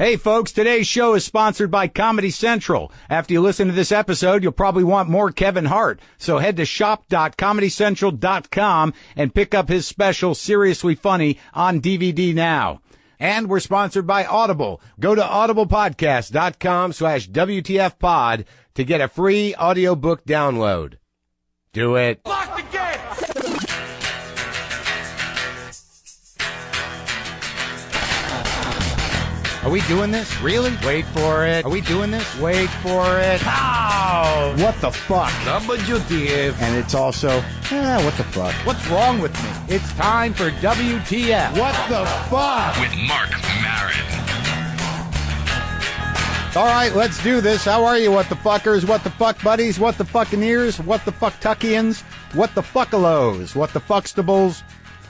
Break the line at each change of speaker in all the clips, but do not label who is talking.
Hey folks, today's show is sponsored by Comedy Central. After you listen to this episode, you'll probably want more Kevin Hart. So head to shop.comedycentral.com and pick up his special Seriously Funny on DVD now. And we're sponsored by Audible. Go to audiblepodcast.com/WTFpod to get a free audiobook download. Do it.
Lock the gate!
Are we doing this? Really? Wait for it. Are we doing this? Wait for it. How? What the fuck?
WTF.
And it's also, what the fuck? What's wrong with me? It's time for WTF. What the fuck?
With Marc Maron.
All right, let's do this. How are you, what the fuckers? What the fuck buddies? What the fuckineers? What the fucktuckians? What the fuckalos? What the fuckstables?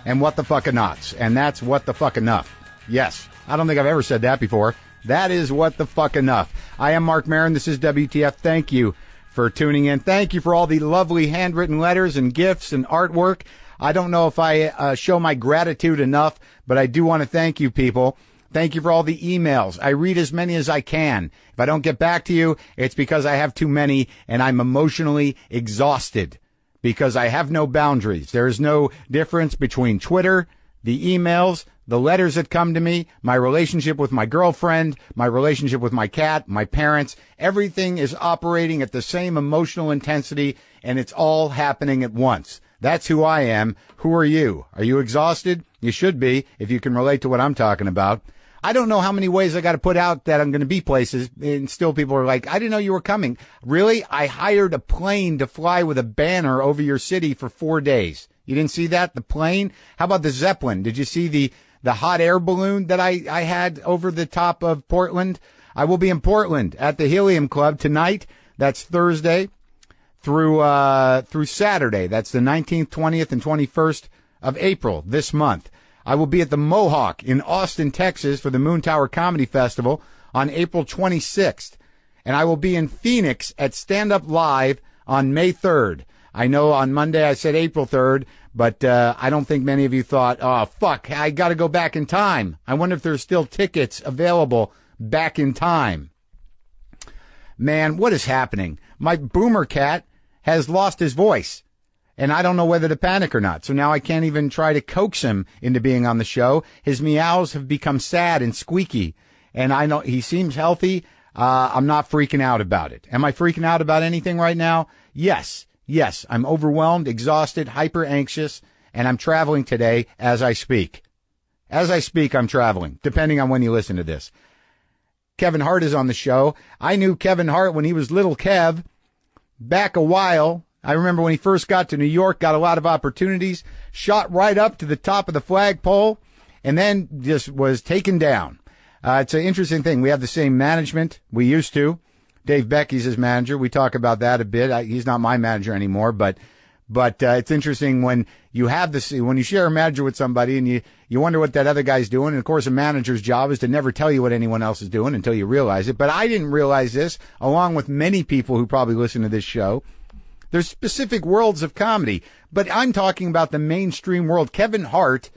And what the fuckanots? And that's what the fuck enough. Yes. I don't think I've ever said that before. That is what the fuck enough. I am Marc Maron. This is WTF. Thank you for tuning in. Thank you for all the lovely handwritten letters and gifts and artwork. I don't know if I show my gratitude enough, but I do want to thank you people. Thank you for all the emails. I read as many as I can. If I don't get back to you, it's because I have too many and I'm emotionally exhausted because I have no boundaries. There is no difference between Twitter, the emails, the letters that come to me, my relationship with my girlfriend, my relationship with my cat, my parents. Everything is operating at the same emotional intensity, and it's all happening at once. That's who I am. Who are you? Are you exhausted? You should be, if you can relate to what I'm talking about. I don't know how many ways I got to put out that I'm going to be places, and still people are like, I didn't know you were coming. Really? I hired a plane to fly with a banner over your city for 4 days. You didn't see that? The plane? How about the Zeppelin? Did you see the hot air balloon that I had over the top of Portland? I will be in Portland at the Helium Club tonight. That's Thursday through Saturday. That's the 19th, 20th, and 21st of April this month. I will be at the Mohawk in Austin, Texas for the Moon Tower Comedy Festival on April 26th. And I will be in Phoenix at Stand Up Live on May 3rd. I know on Monday I said April 3rd, but I don't think many of you thought, oh, fuck, I got to go back in time. I wonder if there's still tickets available back in time. Man, what is happening? My boomer cat has lost his voice, and I don't know whether to panic or not. So now I can't even try to coax him into being on the show. His meows have become sad and squeaky, and I know he seems healthy. I'm not freaking out about it. Am I freaking out about anything right now? Yes. Yes, I'm overwhelmed, exhausted, hyper anxious, and I'm traveling today as I speak. As I speak, I'm traveling, depending on when you listen to this. Kevin Hart is on the show. I knew Kevin Hart when he was Little Kev back a while. I remember when he first got to New York, got a lot of opportunities, shot right up to the top of the flagpole, and then just was taken down. It's an interesting thing. We have the same management. We used to. Dave Becky's his manager. We talk about that a bit. He's not my manager anymore, but it's interesting when you have this, when you share a manager with somebody and you wonder what that other guy's doing. And of course, a manager's job is to never tell you what anyone else is doing until you realize it. But I didn't realize this, along with many people who probably listen to this show. There's specific worlds of comedy, but I'm talking about the mainstream world. Kevin Hart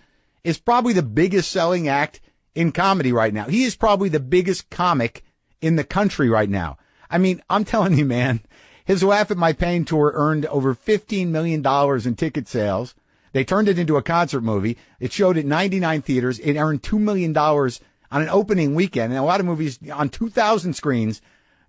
is probably the biggest selling act in comedy right now. He is probably the biggest comic in the country right now. I mean, I'm telling you, man, his Laugh at My Pain tour earned over $15 million in ticket sales. They turned it into a concert movie. It showed at 99 theaters. It earned $2 million on an opening weekend. And a lot of movies on 2,000 screens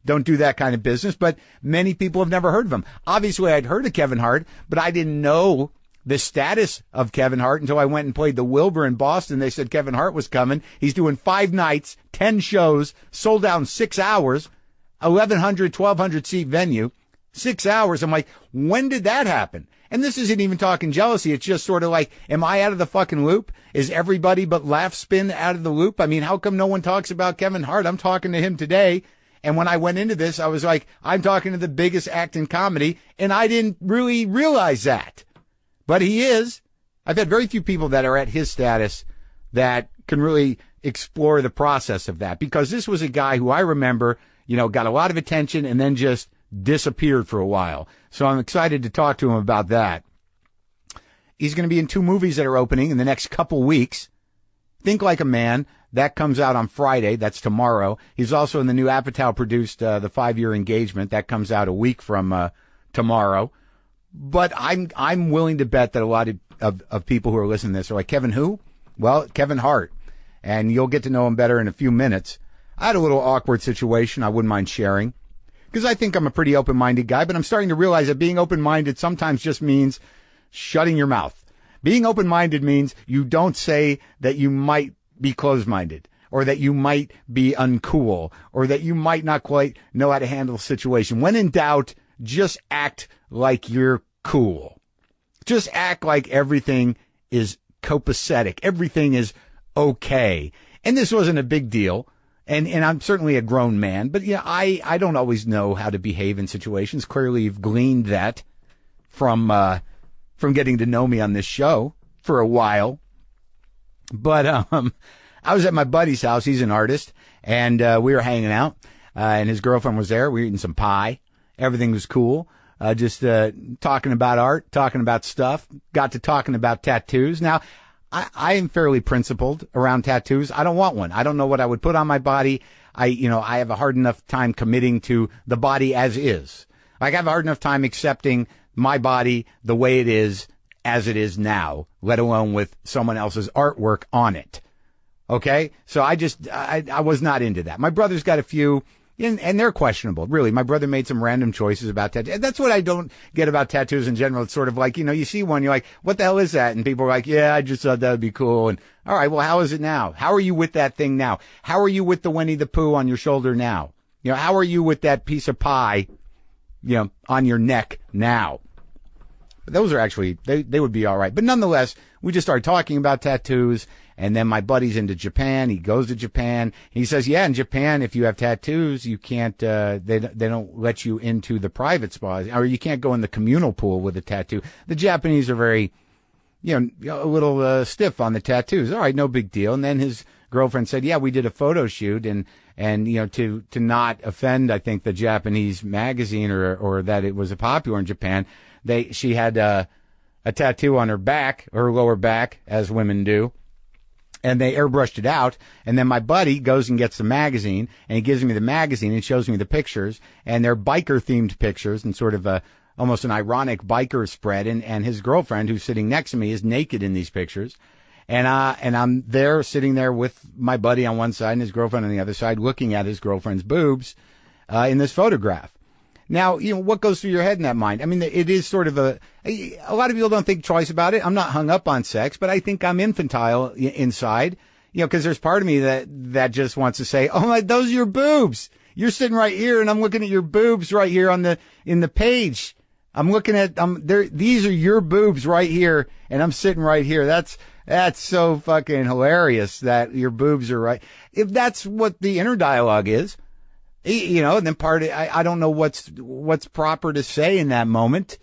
don't do that kind of business, but many people have never heard of him. Obviously, I'd heard of Kevin Hart, but I didn't know the status of Kevin Hart until I went and played the Wilbur in Boston. They said Kevin Hart was coming. He's doing 5 nights, 10 shows, sold out in 6 hours. 1,200 seat venue, 6 hours. I'm like, when did that happen? And this isn't even talking jealousy. It's just sort of like, am I out of the fucking loop? Is everybody but Laugh Spin out of the loop? I mean, how come no one talks about Kevin Hart? I'm talking to him today. And when I went into this, I was like, I'm talking to the biggest act in comedy. And I didn't really realize that. But he is. I've had very few people that are at his status that can really explore the process of that, because this was a guy who I remember, got a lot of attention and then just disappeared for a while. So I'm excited to talk to him about that. He's going to be in 2 movies that are opening in the next couple weeks. Think Like a Man. That comes out on Friday. That's tomorrow. He's also in the new Apatow produced The 5-Year Engagement. That comes out a week from tomorrow. But I'm willing to bet that a lot of people who are listening to this are like, Kevin who? Well, Kevin Hart. And you'll get to know him better in a few minutes. I had a little awkward situation I wouldn't mind sharing, because I think I'm a pretty open-minded guy, but I'm starting to realize that being open-minded sometimes just means shutting your mouth. Being open-minded means you don't say that you might be closed-minded, or that you might be uncool, or that you might not quite know how to handle a situation. When in doubt, just act like you're cool. Just act like everything is copacetic. Everything is okay. And this wasn't a big deal. And I'm certainly a grown man, but yeah, I don't always know how to behave in situations. Clearly you've gleaned that from getting to know me on this show for a while. But, I was at my buddy's house. He's an artist, and, we were hanging out, and his girlfriend was there. We were eating some pie. Everything was cool. Just talking about art, talking about stuff. Got to talking about tattoos. Now, I am fairly principled around tattoos. I don't want one. I don't know what I would put on my body. I have a hard enough time committing to the body as is. Like, I have a hard enough time accepting my body the way it is, as it is now, let alone with someone else's artwork on it. Okay? So I was not into that. My brother's got a few, and they're questionable, really. My brother made some random choices about tattoos. That's what I don't get about tattoos in general. It's sort of like, you see one, you're like, what the hell is that? And people are like, yeah, I just thought that would be cool. And all right, well, how is it now? How are you with that thing now? How are you with the Winnie the Pooh on your shoulder now? How are you with that piece of pie, on your neck now? But those are actually, they would be all right. But nonetheless, we just started talking about tattoos. And then my buddy's into Japan. He goes to Japan. He says, yeah, in Japan, if you have tattoos, you can't, they don't let you into the private spas, or you can't go in the communal pool with a tattoo. The Japanese are very, a little, stiff on the tattoos. All right, no big deal. And then his girlfriend said, yeah, we did a photo shoot and, to not offend, I think, the Japanese magazine or that it was popular in Japan, she had, a tattoo on her back, her lower back, as women do. And they airbrushed it out. And then my buddy goes and gets the magazine, and he gives me the magazine and shows me the pictures. And they're biker-themed pictures and sort of almost an ironic biker spread. And his girlfriend, who's sitting next to me, is naked in these pictures. And I'm there, sitting there with my buddy on one side and his girlfriend on the other side, looking at his girlfriend's boobs in this photograph. Now, what goes through your head in that mind? I mean, it is sort of a lot of people don't think twice about it. I'm not hung up on sex, but I think I'm infantile inside, because there's part of me that just wants to say, oh my, those are your boobs. You're sitting right here and I'm looking at your boobs right here in the page. I'm looking at, these are your boobs right here and I'm sitting right here. That's so fucking hilarious that your boobs are right. If that's what the inner dialogue is. And then I don't know what's proper to say in that moment,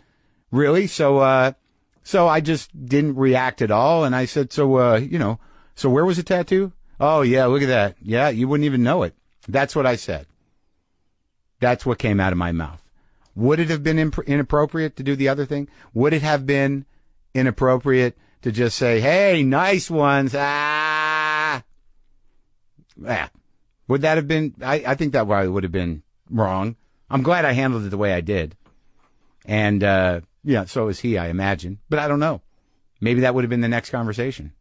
really. So I just didn't react at all. And I said, so where was the tattoo? Oh, yeah, look at that. Yeah, you wouldn't even know it. That's what I said. That's what came out of my mouth. Would it have been inappropriate to do the other thing? Would it have been inappropriate to just say, hey, nice ones. Yeah. Would that have been, I think that probably would have been wrong. I'm glad I handled it the way I did. And, so is he, I imagine. But I don't know. Maybe that would have been the next conversation.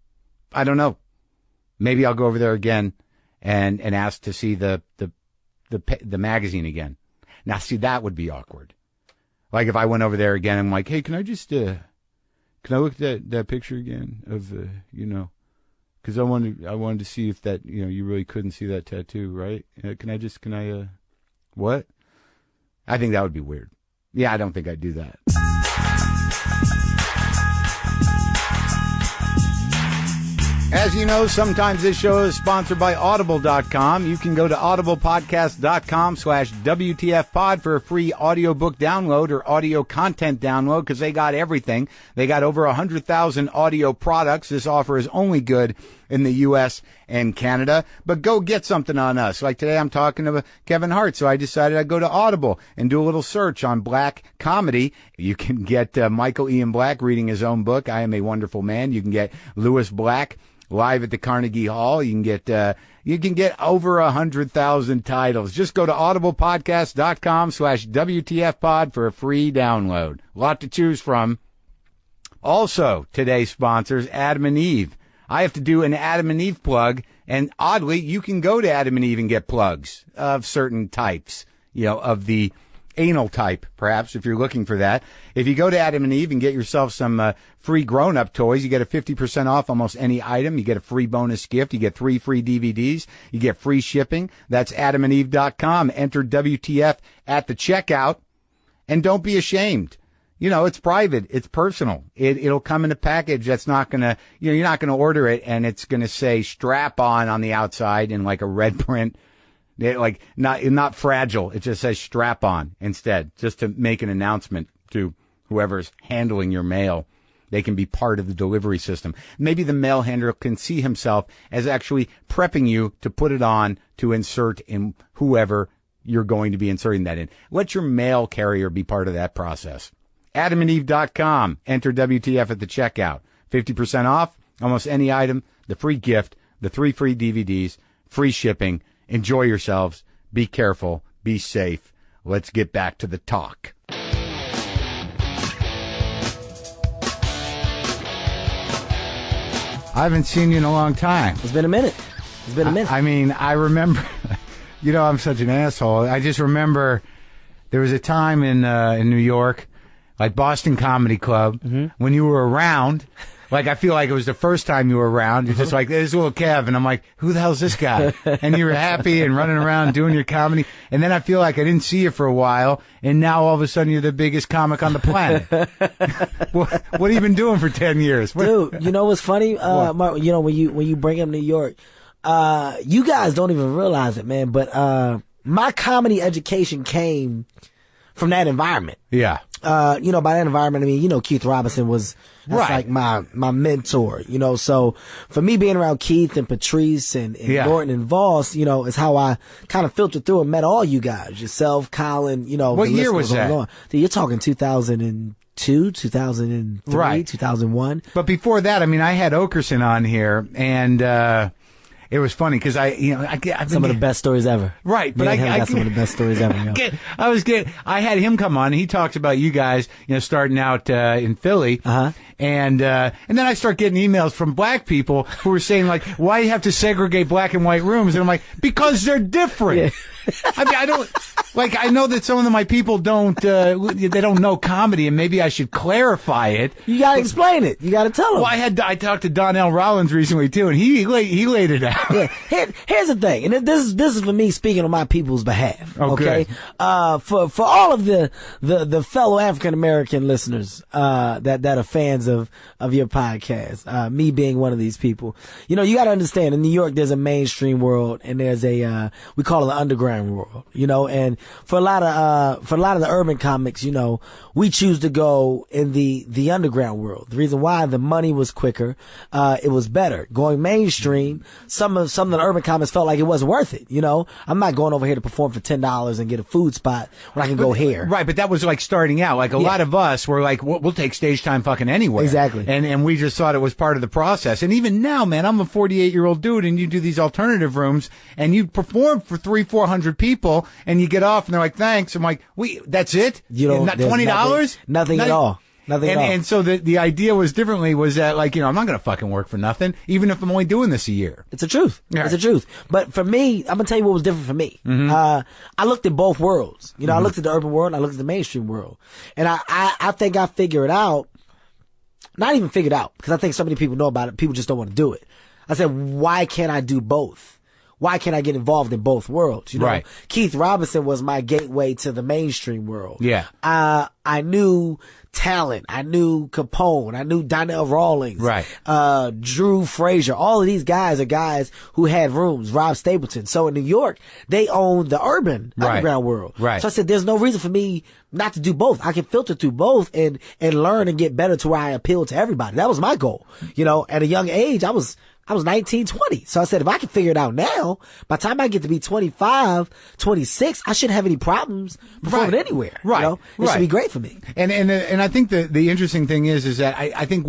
I don't know. Maybe I'll go over there again and ask to see the magazine again. Now, see, that would be awkward. Like if I went over there again and I'm like, hey, can I just, can I look at that picture again of, because I wanted to see if that, you really couldn't see that tattoo, right? What? I think that would be weird. Yeah, I don't think I'd do that. As you know, sometimes this show is sponsored by Audible.com. You can go to audiblepodcast.com/WTFpod for a free audiobook download or audio content download, because they got everything. They got over 100,000 audio products. This offer is only good in the U.S. and Canada. But go get something on us. Like today I'm talking to Kevin Hart, so I decided I'd go to Audible and do a little search on black comedy. You can get Michael Ian Black reading his own book, I Am a Wonderful Man. You can get Lewis Black live at the Carnegie Hall. You can get over 100,000 titles. Just go to audiblepodcast.com/WTFpod for a free download. A lot to choose from. Also, today's sponsors, Adam and Eve. I have to do an Adam and Eve plug, and oddly, you can go to Adam and Eve and get plugs of certain types, of the anal type, perhaps, if you're looking for that. If you go to Adam and Eve and get yourself some free grown-up toys, you get a 50% off almost any item. You get a free bonus gift. You get 3 free DVDs. You get free shipping. That's adamandeve.com. Enter WTF at the checkout, and don't be ashamed. It's private. It's personal. It'll come in a package that's not gonna, you're not gonna order it and it's gonna say strap on the outside in like a red print. Like not fragile. It just says strap on instead, just to make an announcement to whoever's handling your mail. They can be part of the delivery system. Maybe the mail handler can see himself as actually prepping you to put it on to insert in whoever you're going to be inserting that in. Let your mail carrier be part of that process. AdamandEve.com. Enter WTF at the checkout. 50% off almost any item, the free gift, the 3 free DVDs, free shipping. Enjoy yourselves. Be careful. Be safe. Let's get back to the talk. I haven't seen you in a long time.
It's been a minute.
I mean, I remember, I'm such an asshole. I just remember there was a time in New York, like Boston Comedy Club, when you were around. Like, I feel like it was the first time you were around. You're just like, there's little Kev. And I'm like, who the hell's this guy? And you were happy and running around doing your comedy. And then I feel like I didn't see you for a while. And now all of a sudden you're the biggest comic on the planet. what have you been doing for 10 years?
Dude, you know what's funny? Mark, when you bring up New York, you guys don't even realize it, man. But my comedy education came from that environment.
Yeah.
By that environment, I mean, Keith Robinson was like my mentor, so for me being around Keith and Patrice and Norton and Voss, is how I kind of filtered through and met all you guys, yourself, Colin,
What year was that?
You're talking 2002, 2003, right. 2001.
But before that, I mean, I had Okerson on here and, it was funny because I
some of the best stories ever.
Right, but
I got some of the best stories ever.
I had him come on and he talks about you guys, starting out in Philly. And then I start getting emails from black people who were saying like, why do you have to segregate black and white rooms? And I'm like, because they're different. Yeah. I mean, I know that some of my people they don't know comedy and maybe I should clarify it.
You gotta explain it. You gotta tell them.
Well, I talked to Darnell Rollins recently too and he laid it out.
Yeah. Here's the thing, and this is for me speaking on my people's behalf. Okay. For all of the fellow African American listeners, that are fans of your podcast, me being one of these people, you gotta understand in New York there's a mainstream world and there's we call it the underground world, and for a lot of the urban comics, we choose to go in the underground world. The reason why, the money was quicker, it was better. Going mainstream, some of the urban comics felt like it wasn't worth it. I'm not going over here to perform for $10 and get a food spot when I can go here.
Right, but that was like starting out. Like a lot of us were like, we'll take stage time fucking anywhere.
Exactly.
And we just thought it was part of the process. And even now, man, I'm a 48-year-old dude and you do these alternative rooms and you perform for 300-400 people and you get off and they're like, thanks. I'm like, that's it? Not $20?
Nothing at all. Nothing at all.
And so the idea was that like, I'm not going to fucking work for nothing, even if I'm only doing this a year.
It's the truth. Right. It's the truth. But for me, I'm going to tell you what was different for me. I looked at both worlds. I looked at the urban world and I looked at the mainstream world. And I think I figured out, not even figured out, because I think so many people know about it. People just don't want to do it. I said, why can't I do both? Why can't I get involved in both worlds?
Right.
Keith Robinson was my gateway to the mainstream world.
Yeah.
I knew talent. I knew Capone. I knew Darnell Rawlings.
Right.
Drew Frazier. All of these guys are guys who had rooms. Rob Stapleton. So in New York, they own the urban underground world.
Right.
So I said, there's no reason for me not to do both. I can filter through both and learn and get better to where I appeal to everybody. That was my goal. At a young age, I was I was 19, 20. So I said, if I can figure it out now, by the time I get to be 25, 26, I shouldn't have any problems performing anywhere.
Right.
You know? It should be great for me.
And I think the interesting thing is that I think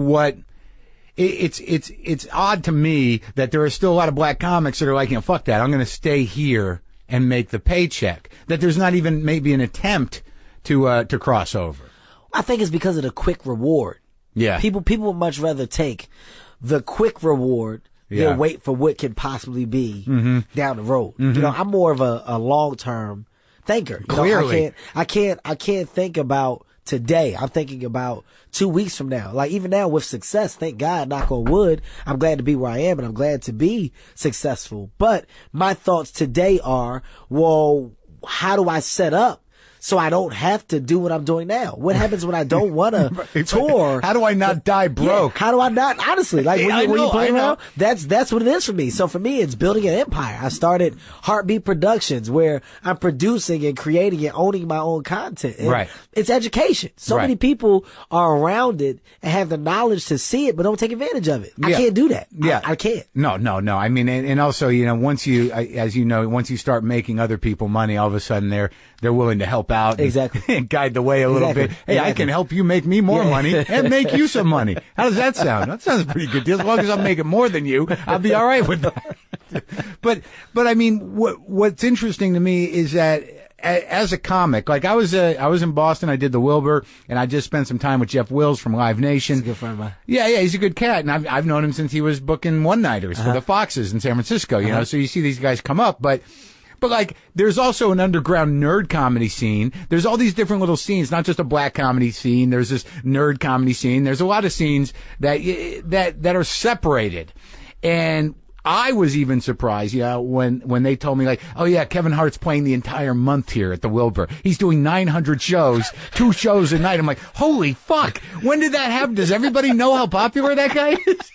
it's odd to me that there are still a lot of black comics that are like, fuck that. I'm going to stay here and make the paycheck. That there's not even maybe an attempt to cross over.
I think it's because of the quick reward.
Yeah.
People would much rather take the quick reward than wait for what could possibly be down the road. You know, I'm more of a long-term thinker. You
Clearly.
know, I can't think about today. I'm thinking about 2 weeks from now. Like even now with success, thank God, knock on wood, I'm glad to be where I am and I'm glad to be successful. But my thoughts today are, well, how do I set up so I don't have to do what I'm doing now? What happens when I don't want to tour?
How do I not die broke?
Yeah, how do I not? Honestly, like when you play around, that's what it is for me. So for me, it's building an empire. I started Heartbeat Productions, where I'm producing and creating and owning my own content. And
right.
It's education. So many people are around it and have the knowledge to see it, but don't take advantage of it. I can't do that.
Yeah.
I can't.
No. I mean, and also, once once you start making other people money, all of a sudden they're willing to help out and guide the way a little bit. Hey, I can help you make me more money and make you some money. How does that sound? That sounds a pretty good deal. As long as I'm making more than you, I'll be all right with that. But I mean, what's interesting to me is that as a comic, like I was in Boston, I did the Wilbur, and I just spent some time with Jeff Wills from Live Nation.
He's a good friend of mine.
Yeah, he's a good cat, and I've known him since he was booking one-nighters for the Foxes in San Francisco, you know, so you see these guys come up, but like, there's also an underground nerd comedy scene. There's all these different little scenes, not just a black comedy scene. There's this nerd comedy scene. There's a lot of scenes that are separated. And I was even surprised, when they told me like, oh yeah, Kevin Hart's playing the entire month here at the Wilbur. He's doing 900 shows, 2 shows a night. I'm like, holy fuck. When did that happen? Does everybody know how popular that guy is?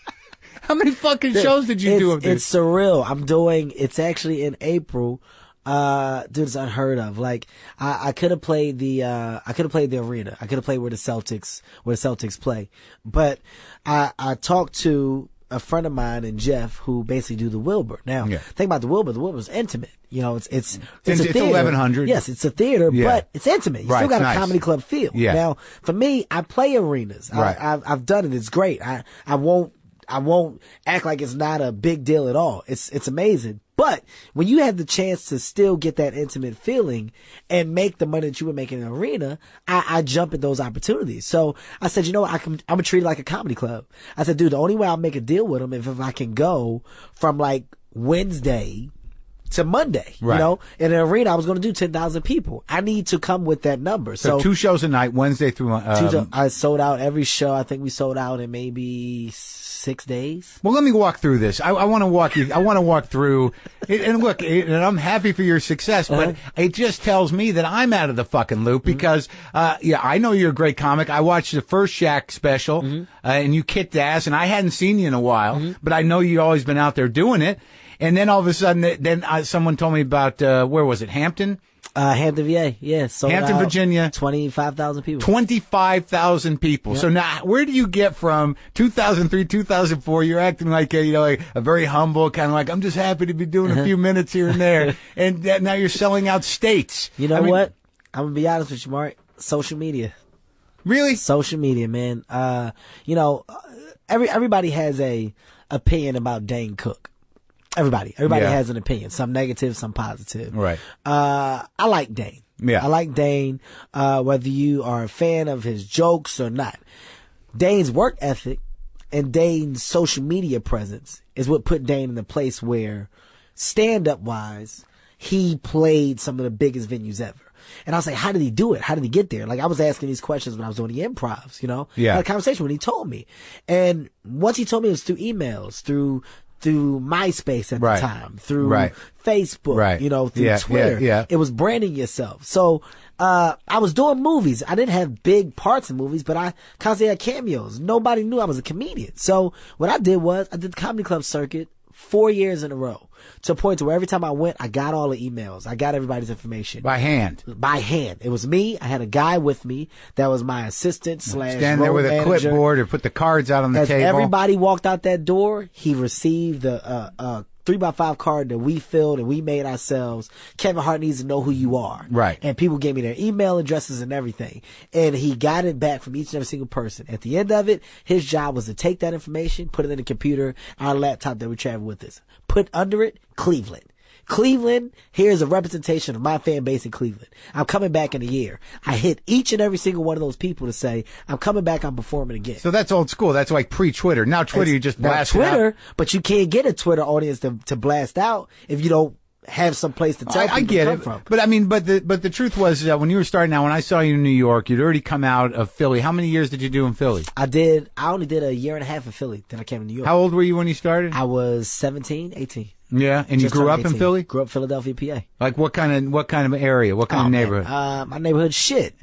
How many fucking shows did you do of this?
It's surreal. It's actually in April. Dude, it's unheard of. Like, I could have played the arena. I could have played where the Celtics play. But I talked to a friend of mine and Jeff who basically do the Wilbur. Now, think about the Wilbur. The Wilbur's intimate. You know, it's a theater.
1100.
Yes, it's a theater, but it's intimate. You still got a comedy club feel.
Yeah.
Now, for me, I play arenas.
Right.
I've done it. It's great. I won't act like it's not a big deal at all. It's amazing. But when you have the chance to still get that intimate feeling and make the money that you would make in an arena, I jump at those opportunities. So I said, I'm gonna treat it like a comedy club. I said, dude, the only way I'll make a deal with them if I can go from like Wednesday to Monday, in an arena I was going to do 10,000 people. I need to come with that number. So 2
shows a night, Wednesday through,
I sold out every show. I think we sold out in maybe 6 days.
Well, let me walk through this. I want to walk through it, and look, and I'm happy for your success, but it just tells me that I'm out of the fucking loop because, I know you're a great comic. I watched the first Shaq special, and you kicked ass, and I hadn't seen you in a while, but I know you've always been out there doing it. And then all of a sudden, someone told me about, where was it? Hampton?
Hampton, VA. Yeah.
Hampton, Virginia.
25,000 people.
25,000 people. Yep. So now, where do you get from 2003, 2004? You're acting like a very humble, kind of like, I'm just happy to be doing a few minutes here and there. And now you're selling out states.
You know what? I'm going to be honest with you, Mark. Social media.
Really?
Social media, man. Everybody has a opinion about Dane Cook. Everybody has an opinion. Some negative, some positive.
Right.
I like Dane.
Yeah.
I like Dane, whether you are a fan of his jokes or not. Dane's work ethic and Dane's social media presence is what put Dane in a place where, stand-up wise, he played some of the biggest venues ever. And I was like, how did he do it? How did he get there? Like, I was asking these questions when I was doing the improvs,
Yeah.
I had a conversation when he told me. And once he told me, it was through emails, through MySpace at the time, through Facebook, through Twitter.
Yeah.
It was branding yourself. So, I was doing movies. I didn't have big parts in movies, but I constantly had cameos. Nobody knew I was a comedian. So what I did was I did the comedy club circuit 4 years in a row. to a point to where every time I went, I got all the emails. I got everybody's information.
By hand.
By hand. It was me. I had a guy with me that was my assistant /
stand there with a
manager.
clipboard or put the cards out on the table.
As everybody walked out that door, he received the 3x5 card that we filled and we made ourselves. Kevin Hart needs to know who you are.
Right.
And people gave me their email addresses and everything. And he got it back from each and every single person. At the end of it, his job was to take that information, put it in the computer, our laptop that we travel with us. Put under it, Cleveland. Cleveland, here's a representation of my fan base in Cleveland. I'm coming back in a year. I hit each and every single one of those people to say, I'm coming back, I'm performing again.
So that's old school. That's like pre-Twitter. Now Twitter, you just blast
Twitter,
it out.
but you can't get a Twitter audience to blast out if you don't have some place to tell people
I get
to
it.
come from.
But I mean, but the truth was that when you were starting out, when I saw you in New York, you'd already come out of Philly. How many years did you do in Philly?
I only did a year and a half in Philly. Then I came to New York.
How old were you when you started?
I was 17, 18.
Yeah, and you grew up in Philly?
Grew up Philadelphia, PA.
Like what kind of area? What kind of neighborhood?
My neighborhood shit.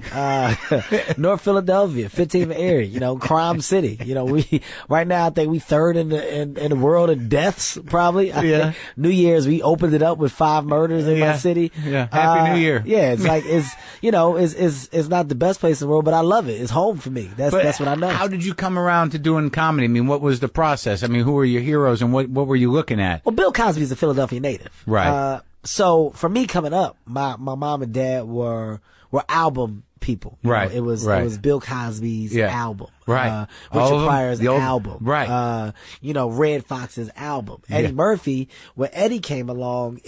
North Philadelphia, 15th area, you know, crime city. You know, right now I think we third in the world in deaths, probably.
Yeah.
New Year's, we opened it up with 5 murders in my city.
Yeah. Happy New Year.
Yeah, it's like, it's not the best place in the world, but I love it. It's home for me. That's what I know.
How did you come around to doing comedy? I mean, what was the process? I mean, who were your heroes and what were you looking at?
Well, Bill Cosby's a Philadelphia native.
Right.
So for me coming up, my mom and dad were album people. You
right.
know, it was Bill Cosby's album.
Right.
Richard Pryor's album.
Right.
Red Fox's album. Eddie Murphy, when Eddie came along,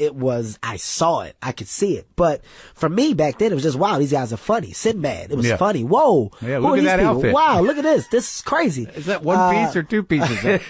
I saw it. I could see it. But for me back then, it was just, wow, these guys are funny. Sinbad. It was funny. Whoa.
Yeah, look at that outfit.
Wow, look at this. This is crazy.
Is that one piece or 2 pieces?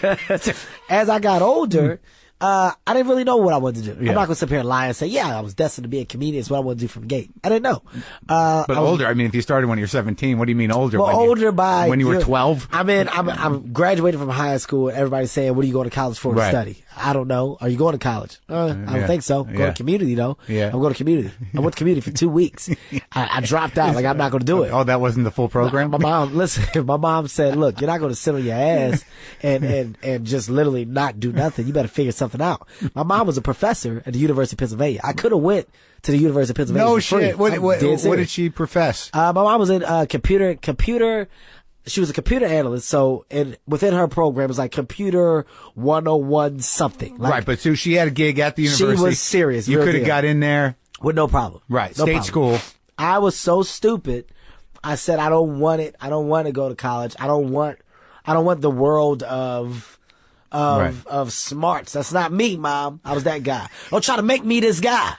As I got older, I didn't really know what I wanted to do. I'm not going to sit here and lie and say, yeah, I was destined to be a comedian. It's what I wanted to do from the gate. I didn't know.
But older, I mean, if you started when you're 17, what do you mean older?
Well, when you were
12?
I mean, I'm graduated from high school and everybody's saying, what are you going to college for to study? I don't know. Are you going to college? I don't think so. Go to community though.
Yeah.
I'm going to community. I went to community for 2 weeks. I dropped out. Like, I'm not going to do it.
Oh, that wasn't the full program?
My mom said, look, you're not going to sit on your ass and just literally not do nothing. You better figure something out. My mom was a professor at the University of Pennsylvania. I could have went to the University of Pennsylvania.
No shit. What did she profess?
My mom was in computer. She was a computer analyst, so within her program it was like computer 101 something. Like,
right, but so she had a gig at the university.
She was serious.
You could have got in there
with no problem.
Right,
no
state
problem.
school.
I was so stupid. I said I don't want it. I don't want to go to college. I don't want the world of smarts. That's not me, Mom. I was that guy. Don't try to make me this guy.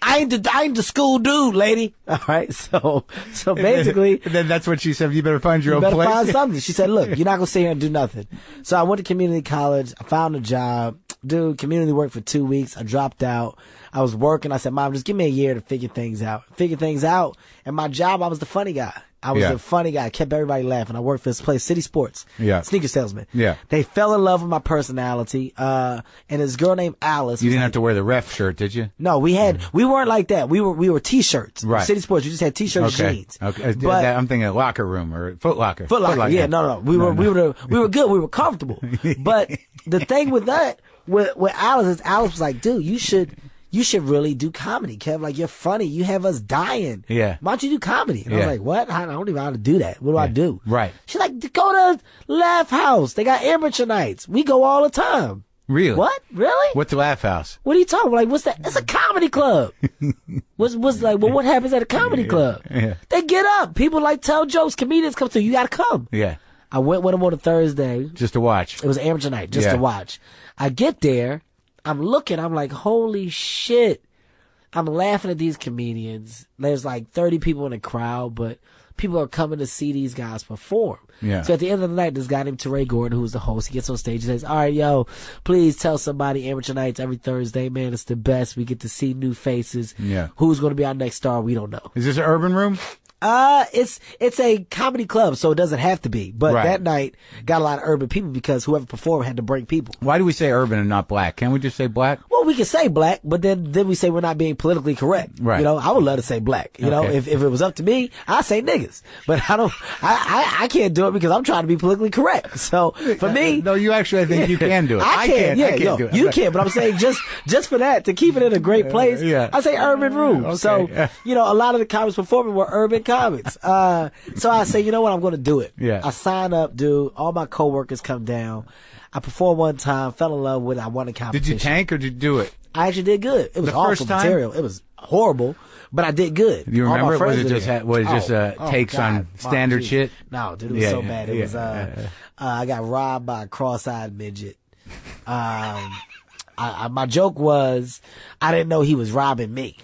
I ain't the school dude, lady. All right. So basically.
Then that's what she said. You better find your own place.
You better find something. She said, look, you're not going to sit here and do nothing. So I went to community college. I found a job. Dude, community work for 2 weeks. I dropped out. I was working. I said, Mom, just give me a year to figure things out. And my job, I was the funny guy. I was the funny guy. I kept everybody laughing. I worked for this place, City Sports.
Yeah.
Sneaker salesman.
Yeah.
They fell in love with my personality. And this girl named Alice.
You didn't have to wear the ref shirt, did you?
No, we weren't like that. We were t-shirts.
Right.
City Sports, you just had t-shirts, jeans.
Okay.
But
I'm thinking locker room or Foot Locker.
Foot Locker. Yeah, no. We were good. We were comfortable. But the thing with that, with Alice is Alice was like, dude, you should really do comedy, Kev. Like, you're funny. You have us dying.
Yeah.
Why don't you do comedy? And I was like, what? I don't even know how to do that. What do I do?
Right.
She's like, go to Laugh House. They got amateur nights. We go all the time.
Really?
What? Really?
What's the Laugh House?
What are you talking about? Like, what's that? It's a comedy club. What's like, well, what happens at a comedy club?
Yeah.
They get up. People like tell jokes. Comedians come through. You gotta come.
Yeah.
I went with them on a Thursday.
Just to watch.
It was amateur night, just to watch. I get there. I'm looking. I'm like, holy shit. I'm laughing at these comedians. There's like 30 people in the crowd, but people are coming to see these guys perform.
Yeah.
So at the end of the night, this guy named Teray Gordon, who was the host, he gets on stage and says, all right, yo, please tell somebody amateur nights every Thursday, man. It's the best. We get to see new faces.
Yeah.
Who's going to be our next star? We don't know.
Is this an urban room?
It's a comedy club, so it doesn't have to be. But that night got a lot of urban people because whoever performed had to bring people.
Why do we say urban and not black? Can't we just say black?
Well, we can say black, but then we say we're not being politically correct.
Right.
You know, I would love to say black. You know, if it was up to me, I'd say niggas. But I can't do it because I'm trying to be politically correct. So for me.
No, you actually, I think you can do it.
I can't do it. You can, but I'm saying just for that, to keep it in a great place, I say urban room. Okay. So, you know, a lot of the comics performing were urban comics. So I say, you know what, I'm going to do it.
Yeah.
I sign up, dude. All my coworkers come down. I performed one time, fell in love with it. I won a competition.
Did you tank or did you do it?
I actually did good. It was awful material. It was horrible, but I did good.
Do you remember? Was it just takes on standard shit?
No, dude, it was so bad. It was I got robbed by a cross-eyed midget. My joke was, I didn't know he was robbing me.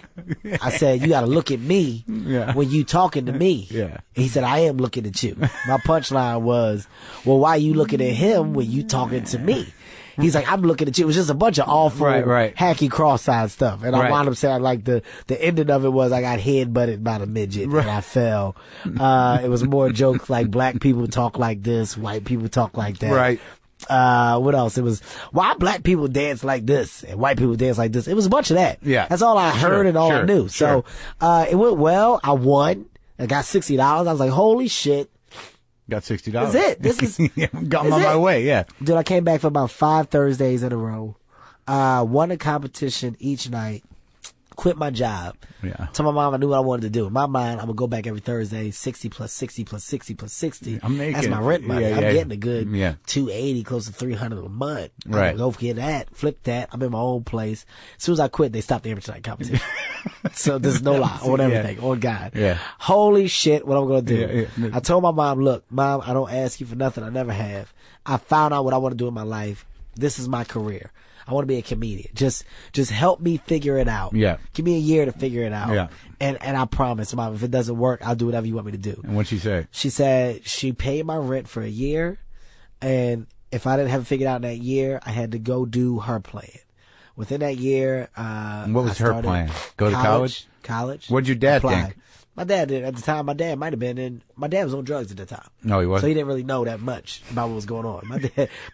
I said, you got to look at me when you talking to me.
Yeah.
He said, I am looking at you. My punchline was, well, why are you looking at him when you talking to me? He's like, I'm looking at you. It was just a bunch of awful, hacky cross-eyed stuff. And I wound up saying, like, the ending of it was I got head-butted by the midget and I fell. It was more jokes like black people talk like this, white people talk like that.
Right.
What else? It was why black people dance like this and white people dance like this. It was a bunch of that.
Yeah.
That's all I heard and all I knew. So, it went well. I won. I got $60. I was like, holy shit.
Got $60.
That's it. This is,
got on my way. Yeah.
Dude, I came back for about 5 Thursdays in a row. Won a competition each night. Quit my job.
Yeah.
Told my mom I knew what I wanted to do. In my mind, I'm going to go back every Thursday, 60 plus 60 plus 60 plus 60.
I'm making,
that's my rent money. I'm getting a good 280, close to 300 a month.
Right.
Go get that, flip that. I'm in my own place. As soon as I quit, they stopped the amateur night competition. So there's no lie on everything, on God.
Yeah.
Holy shit, what I'm going to do. Yeah. I told my mom, look, Mom, I don't ask you for nothing. I never have. I found out what I want to do in my life. This is my career. I want to be a comedian. Just help me figure it out.
Yeah.
Give me a year to figure it out.
Yeah.
And I promise, Mom, if it doesn't work, I'll do whatever you want me to do.
And what'd she say?
She said she paid my rent for a year, and if I didn't have it figured out in that year, I had to go do her plan. Within that year,
what was her plan? Go to college?
College.
What'd your dad think?
My dad did at the time. My dad might have been in. My dad was on drugs at the time.
No, he wasn't.
So he didn't really know that much about what was going on.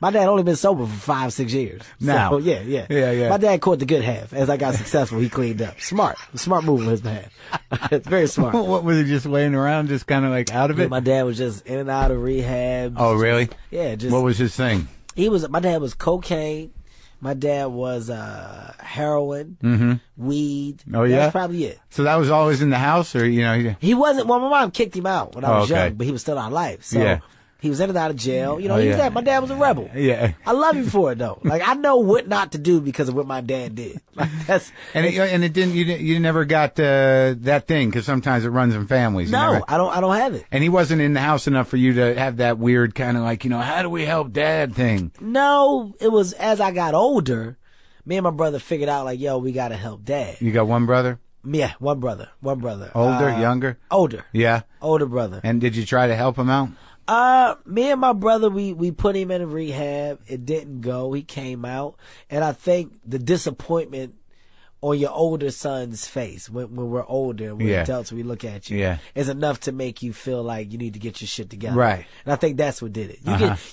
My dad only been sober for 5-6 years.
Now,
so, yeah. My dad caught the good half. As I got successful, he cleaned up. Smart move on his behalf. It's very smart.
What was he just laying around, just kind of like out of it?
My dad was just in and out of rehab.
Oh, really?
Yeah.
What was his thing?
My dad was cocaine. My dad was heroin, weed.
Oh, yeah?
That's probably it.
So that was always in the house, or,
He wasn't. Well, my mom kicked him out when I was young, but he was still out of life. So he was in and out of jail. He was that. My dad was a rebel.
Yeah.
I love him for it, though. Like, I know what not to do because of what my dad did. Like, that's.
And it didn't. You never got that thing, because sometimes it runs in families.
No, I don't have it.
And he wasn't in the house enough for you to have that weird kind of like, how do we help dad thing?
No, it was as I got older, me and my brother figured out, like, yo, we got to help dad.
You got one brother?
Yeah, one brother.
Older, younger?
Older.
Yeah.
Older brother.
And did you try to help him out?
Me and my brother, we put him in a rehab. It didn't go. He came out. And I think the disappointment on your older son's face when we're older, we're adults, we look at you, is enough to make you feel like you need to get your shit together.
Right.
And I think that's what did it.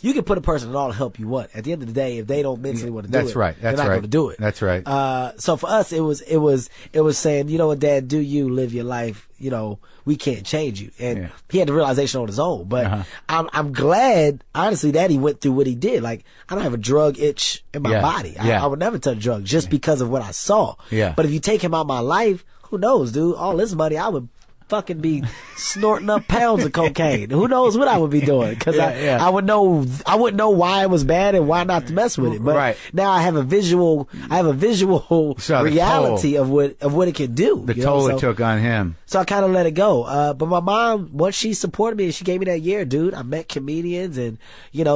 You can put a person in all the help you want. At the end of the day, if they don't mentally want to do it, they're not going to do it.
That's right.
So for us, it was saying, you know what, Dad, do you live your life? We can't change you. And he had the realization on his own. But I'm glad, honestly, that he went through what he did. Like, I don't have a drug itch in my body. I would never touch drugs just because of what I saw.
Yeah.
But if you take him out of my life, who knows, dude? All this money, I would fucking be snorting up pounds of cocaine. Who knows what I would be doing? Because I wouldn't know why it was bad and why not to mess with it. But now I have a visual reality of what it can do.
The toll it took on him.
So I kind of let it go. But my mom, once she supported me and she gave me that year, dude, I met comedians and,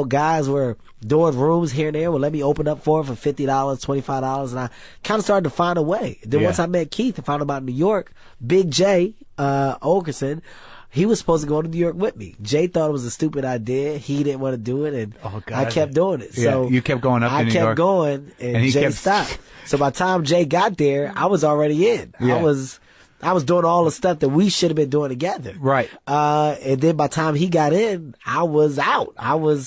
guys were doing rooms here and there. Well, let me open up for them for $50, $25. And I kind of started to find a way. Then once I met Keith and found out about New York, Big J, Olkerson, he was supposed to go to New York with me. Jay thought it was a stupid idea. He didn't want to do it, and I kept doing it. So
you kept going up to New York.
I kept going, and Jay stopped. So by the time Jay got there, I was already in. I was I was doing all the stuff that we should have been doing together.
Right.
And then by the time he got in, I was out.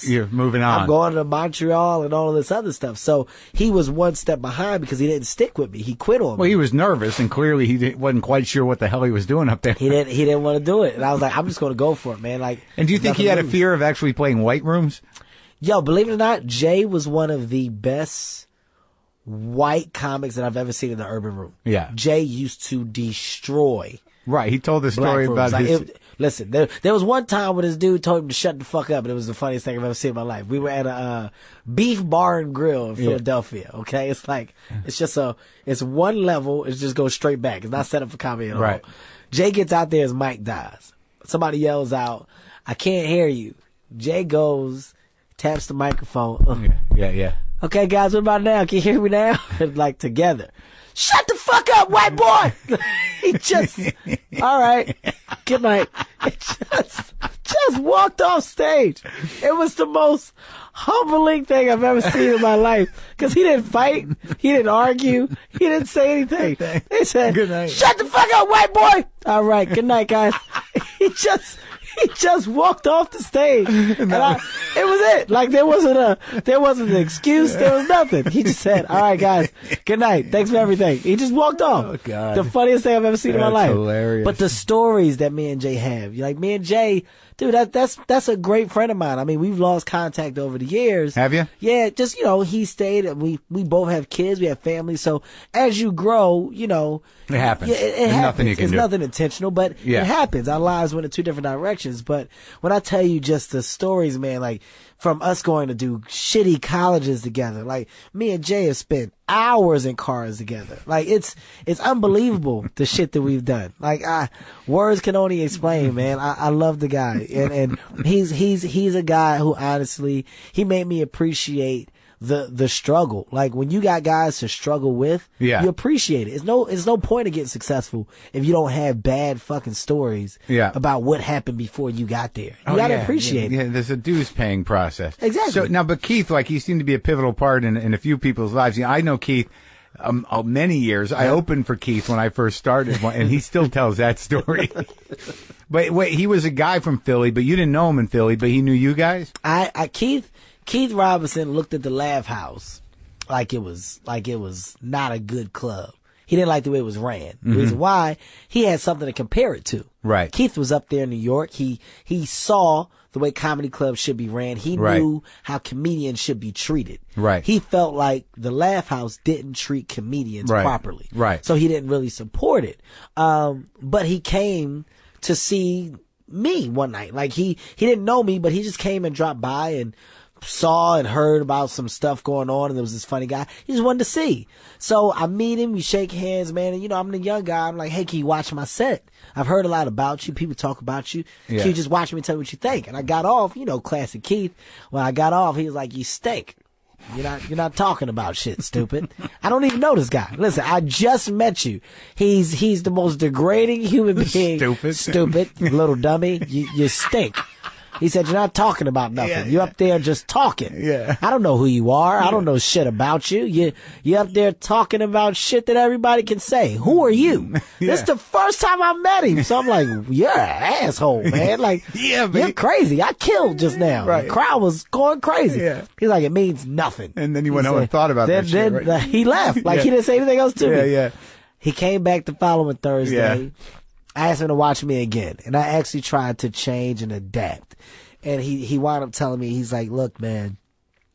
You're
moving on.
I'm going to Montreal and all of this other stuff. So he was one step behind because he didn't stick with me. He quit on me.
Well, he was nervous, and clearly he wasn't quite sure what the hell he was doing up there.
He didn't want to do it. And I was like, I'm just going to go for it, man. Like,
and do you think he had a fear of actually playing white rooms?
Yo, believe it or not, Jay was one of the best white comics that I've ever seen in the urban room.
Yeah.
Jay used to destroy.
Right. He told the story about his...
Listen, there was one time when this dude told him to shut the fuck up, and it was the funniest thing I've ever seen in my life. We were at a beef bar and grill in Philadelphia, okay? It's like, it's one level, it just goes straight back. It's not set up for comedy at all.
Right.
Jay gets out there, his mic dies. Somebody yells out, I can't hear you. Jay goes, taps the microphone.
Yeah.
Okay, guys, what about now? Can you hear me now? Like, together. Shut the fuck up, white boy! He just, all right, good night. Just walked off stage. It was the most humbling thing I've ever seen in my life. Because he didn't fight, he didn't argue, he didn't say anything. They said,
good night.
Shut the fuck up, white boy! All right, good night, guys. He just walked off the stage, and it was it. Like there wasn't an excuse. There was nothing. He just said, "All right, guys, good night. Thanks for everything." He just walked off.
Oh God!
The funniest thing I've ever seen in my life.
Hilarious.
But the stories that me and Jay have, like me and Jay, dude, that's a great friend of mine. I mean, we've lost contact over the years.
Have you?
Yeah, just he stayed, and we both have kids, we have families. So as you grow, it
happens.
Yeah, it happens.
Nothing you can
it's
do.
Nothing intentional, but it happens. Our lives went in two different directions. But when I tell you just the stories, man, like from us going to do shitty colleges together, like me and Jay have spent hours in cars together. Like it's unbelievable the shit that we've done. Like words can only explain, man. I love the guy, and he's a guy who honestly he made me appreciate the struggle. Like when you got guys to struggle with, you appreciate it. It's no point of getting successful if you don't have bad fucking stories about what happened before you got there. You gotta appreciate it.
Yeah, there's a dues paying process.
Exactly.
So now, but Keith, like he seemed to be a pivotal part in a few people's lives. I know Keith. Many years. I opened for Keith when I first started, and he still tells that story. But wait, he was a guy from Philly, but you didn't know him in Philly, but he knew you guys?
Keith Robinson looked at the Laugh House like it was not a good club. He didn't like the way it was ran. The reason why, he had something to compare it to.
Right.
Keith was up there in New York. He saw the way comedy clubs should be ran. He knew how comedians should be treated.
Right.
He felt like the Laugh House didn't treat comedians properly.
Right.
So he didn't really support it. But he came to see me one night. Like he didn't know me, but he just came and dropped by and saw and heard about some stuff going on, and there was this funny guy he just wanted to see. So I meet him, we shake hands, man, and I'm the young guy. I'm like, hey, can you watch my set? I've heard a lot about you. People talk about you. Can you just watch me and tell me what you think? And I got off, classic Keith. When I got off, he was like, you stink. You're not talking about shit, stupid. I don't even know this guy. Listen, I just met you. He's the most degrading human being. Stupid, little dummy. You stink. He said, you're not talking about nothing. You're up there just talking.
Yeah.
I don't know who you are. I don't know shit about you. You're up there talking about shit that everybody can say. Who are you? This is the first time I met him. So I'm like, you're an asshole, man. Like, you're crazy. I killed just now.
Right.
The crowd was going crazy.
Yeah.
He's like, it means nothing.
And then he went home and thought about that shit, right?
He left. Like, he didn't say anything else to me.
Yeah.
He came back the following Thursday.
Yeah.
I asked him to watch me again, and I actually tried to change and adapt. And he wound up telling me, he's like, look, man,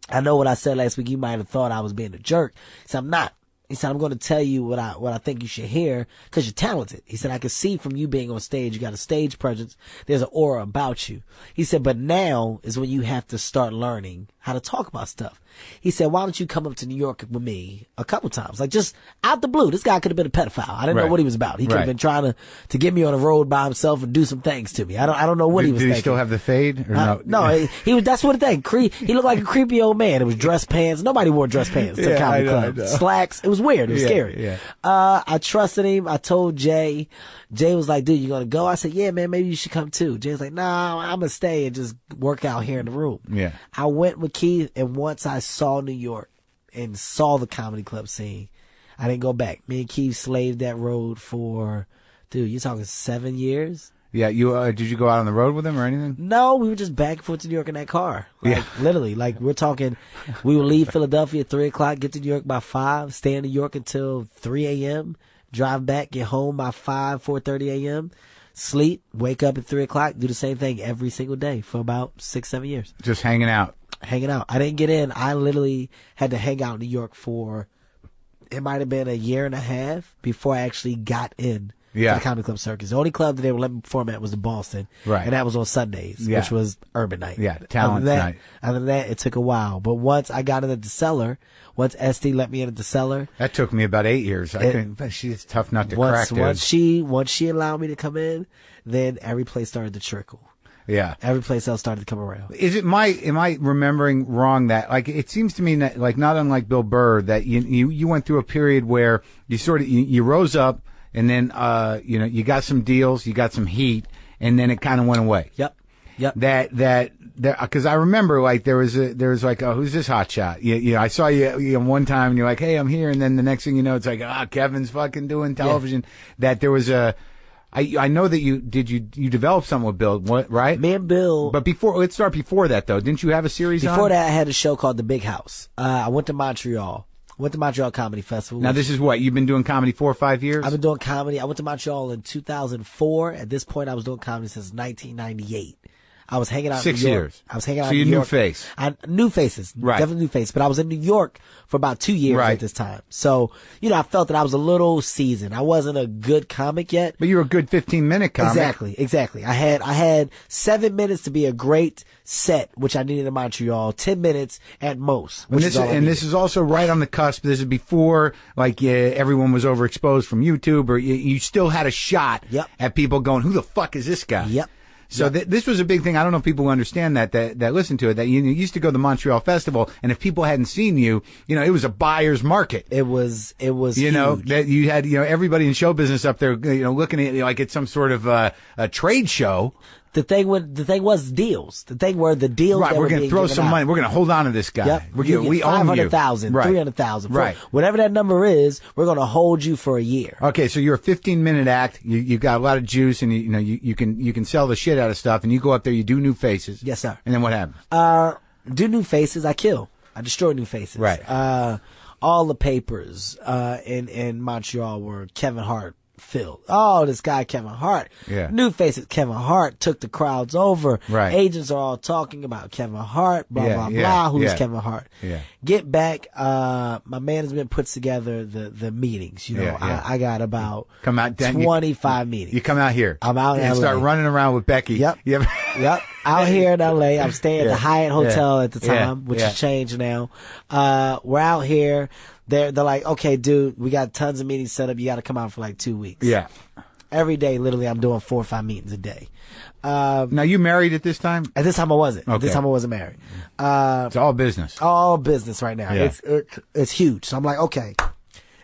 I know what I said last week. You might have thought I was being a jerk. He said, I'm not. He said, I'm going to tell you what I think you should hear because you're talented. He said, I can see from you being on stage, you got a stage presence. There's an aura about you. He said, but now is when you have to start learning how to talk about stuff. He said, why don't you come up to New York with me a couple times? Like just out the blue. This guy could have been a pedophile. I didn't know what he was about. He could have been trying to get me on the road by himself and do some things to me. I don't know what he was thinking.
Did he still have the fade? Or no?
No, he was, that's what the thing. He looked like a creepy old man. It was dress pants. Nobody wore dress pants to comedy club. Slacks. It was weird. It was scary.
Yeah.
I trusted him. I told Jay. Jay was like, dude, you gonna go? I said, yeah, man, maybe you should come too. Jay was like, nah, I'm gonna stay and just work out here in the room.
Yeah.
I went with Keith, and once I saw New York and saw the comedy club scene, I didn't go back. Me and Keith slaved that road for Dude, you're talking 7 years?
Yeah, you did you go out on the road with him or anything?
No, we were just back and forth to New York in that car. Like, literally, like we're talking, we would leave Philadelphia at 3 o'clock, get to New York by 5, stay in New York until 3 a.m., drive back, get home by 4:30 a.m., sleep, wake up at 3 o'clock, do the same thing every single day for about 6-7 years.
Just hanging out.
Hanging out. I didn't get in. I literally had to hang out in New York for, it might have been a year and a half before I actually got in to the Comedy Club circus. The only club that they would let me perform at was the Boston.
Right.
And that was on Sundays, which was Urban Night.
Yeah, talent night.
Other than that, it took a while. But once I got in at the Cellar, once Esty let me in at the Cellar.
That took me about 8 years. She's tough nut to crack, dude.
Once she allowed me to come in, then every place started to trickle.
Yeah.
Every place else started to come around.
Am I remembering wrong that, like, it seems to me that, like, not unlike Bill Burr, that you went through a period where you sort of, you rose up and then, you got some deals, you got some heat, and then it kind of went away.
Yep.
Cause I remember, like, there was like, oh, who's this hot shot? I saw you one time and you're like, hey, I'm here. And then the next thing you know, it's like, Kevin's fucking doing television. Yeah. That there was I know that you developed something with Bill, right?
Me and Bill.
But let's start before that though. Didn't you have a series
Before that, I had a show called The Big House. I went to Montreal. Comedy Festival.
Now this is what? You've been doing comedy 4 or 5 years?
I've been doing comedy. I went to Montreal in 2004. At this point, I was doing comedy since 1998. I was hanging out in New York.
6 years.
I was hanging out
in
New York.
So you new face.
New faces.
Right.
Definitely new face. But I was in New York for about 2 years at this time. So, I felt that I was a little seasoned. I wasn't a good comic yet.
But you were a good 15-minute comic.
Exactly. I had 7 minutes to be a great set, which I needed in Montreal. 10 minutes at most. This
is also right on the cusp. This is before, like, everyone was overexposed from YouTube, or you still had a shot at people going, who the fuck is this guy?
Yep.
So this was a big thing. I don't know if people understand that listen to it, that you used to go to the Montreal Festival, and if people hadn't seen you, it was a buyer's market.
It was huge.
That you had, everybody in show business up there, looking at you like it's some sort of a trade show.
The thing was deals. The thing were the deals.
Right, we're going to throw some money. We're going to hold on to this guy.
Yep.
We own you.
500,000,
right.
300,000.
Right.
Whatever that number is, we're going to hold you for a year.
Okay, so you're a 15-minute act. You got a lot of juice, and you can sell the shit out of stuff. And you go up there, you do new faces.
Yes, sir.
And then what happens?
Do new faces. I kill. I destroy new faces.
Right.
All the papers in Montreal were Kevin Hart filled. Oh, this guy Kevin Hart.
Yeah.
New faces. Kevin Hart took the crowds over.
Right.
Agents are all talking about Kevin Hart. Blah blah. Who's Kevin Hart?
Yeah.
Get back. My management puts together the meetings. I got about 25 meetings.
You come out here.
I'm out in LA.
Start running around with Becky.
Yep. Out here in LA. I'm staying at the Hyatt Hotel at the time, which has changed now. We're out here. They're like, okay, dude, we got tons of meetings set up. You got to come out for like 2 weeks.
Yeah.
Every day, literally, I'm doing 4 or 5 meetings a day.
Now, you married at this time?
At this time, I wasn't.
Okay.
At this time, I wasn't married.
It's all business.
All business right now.
Yeah.
It's huge. So I'm like, okay.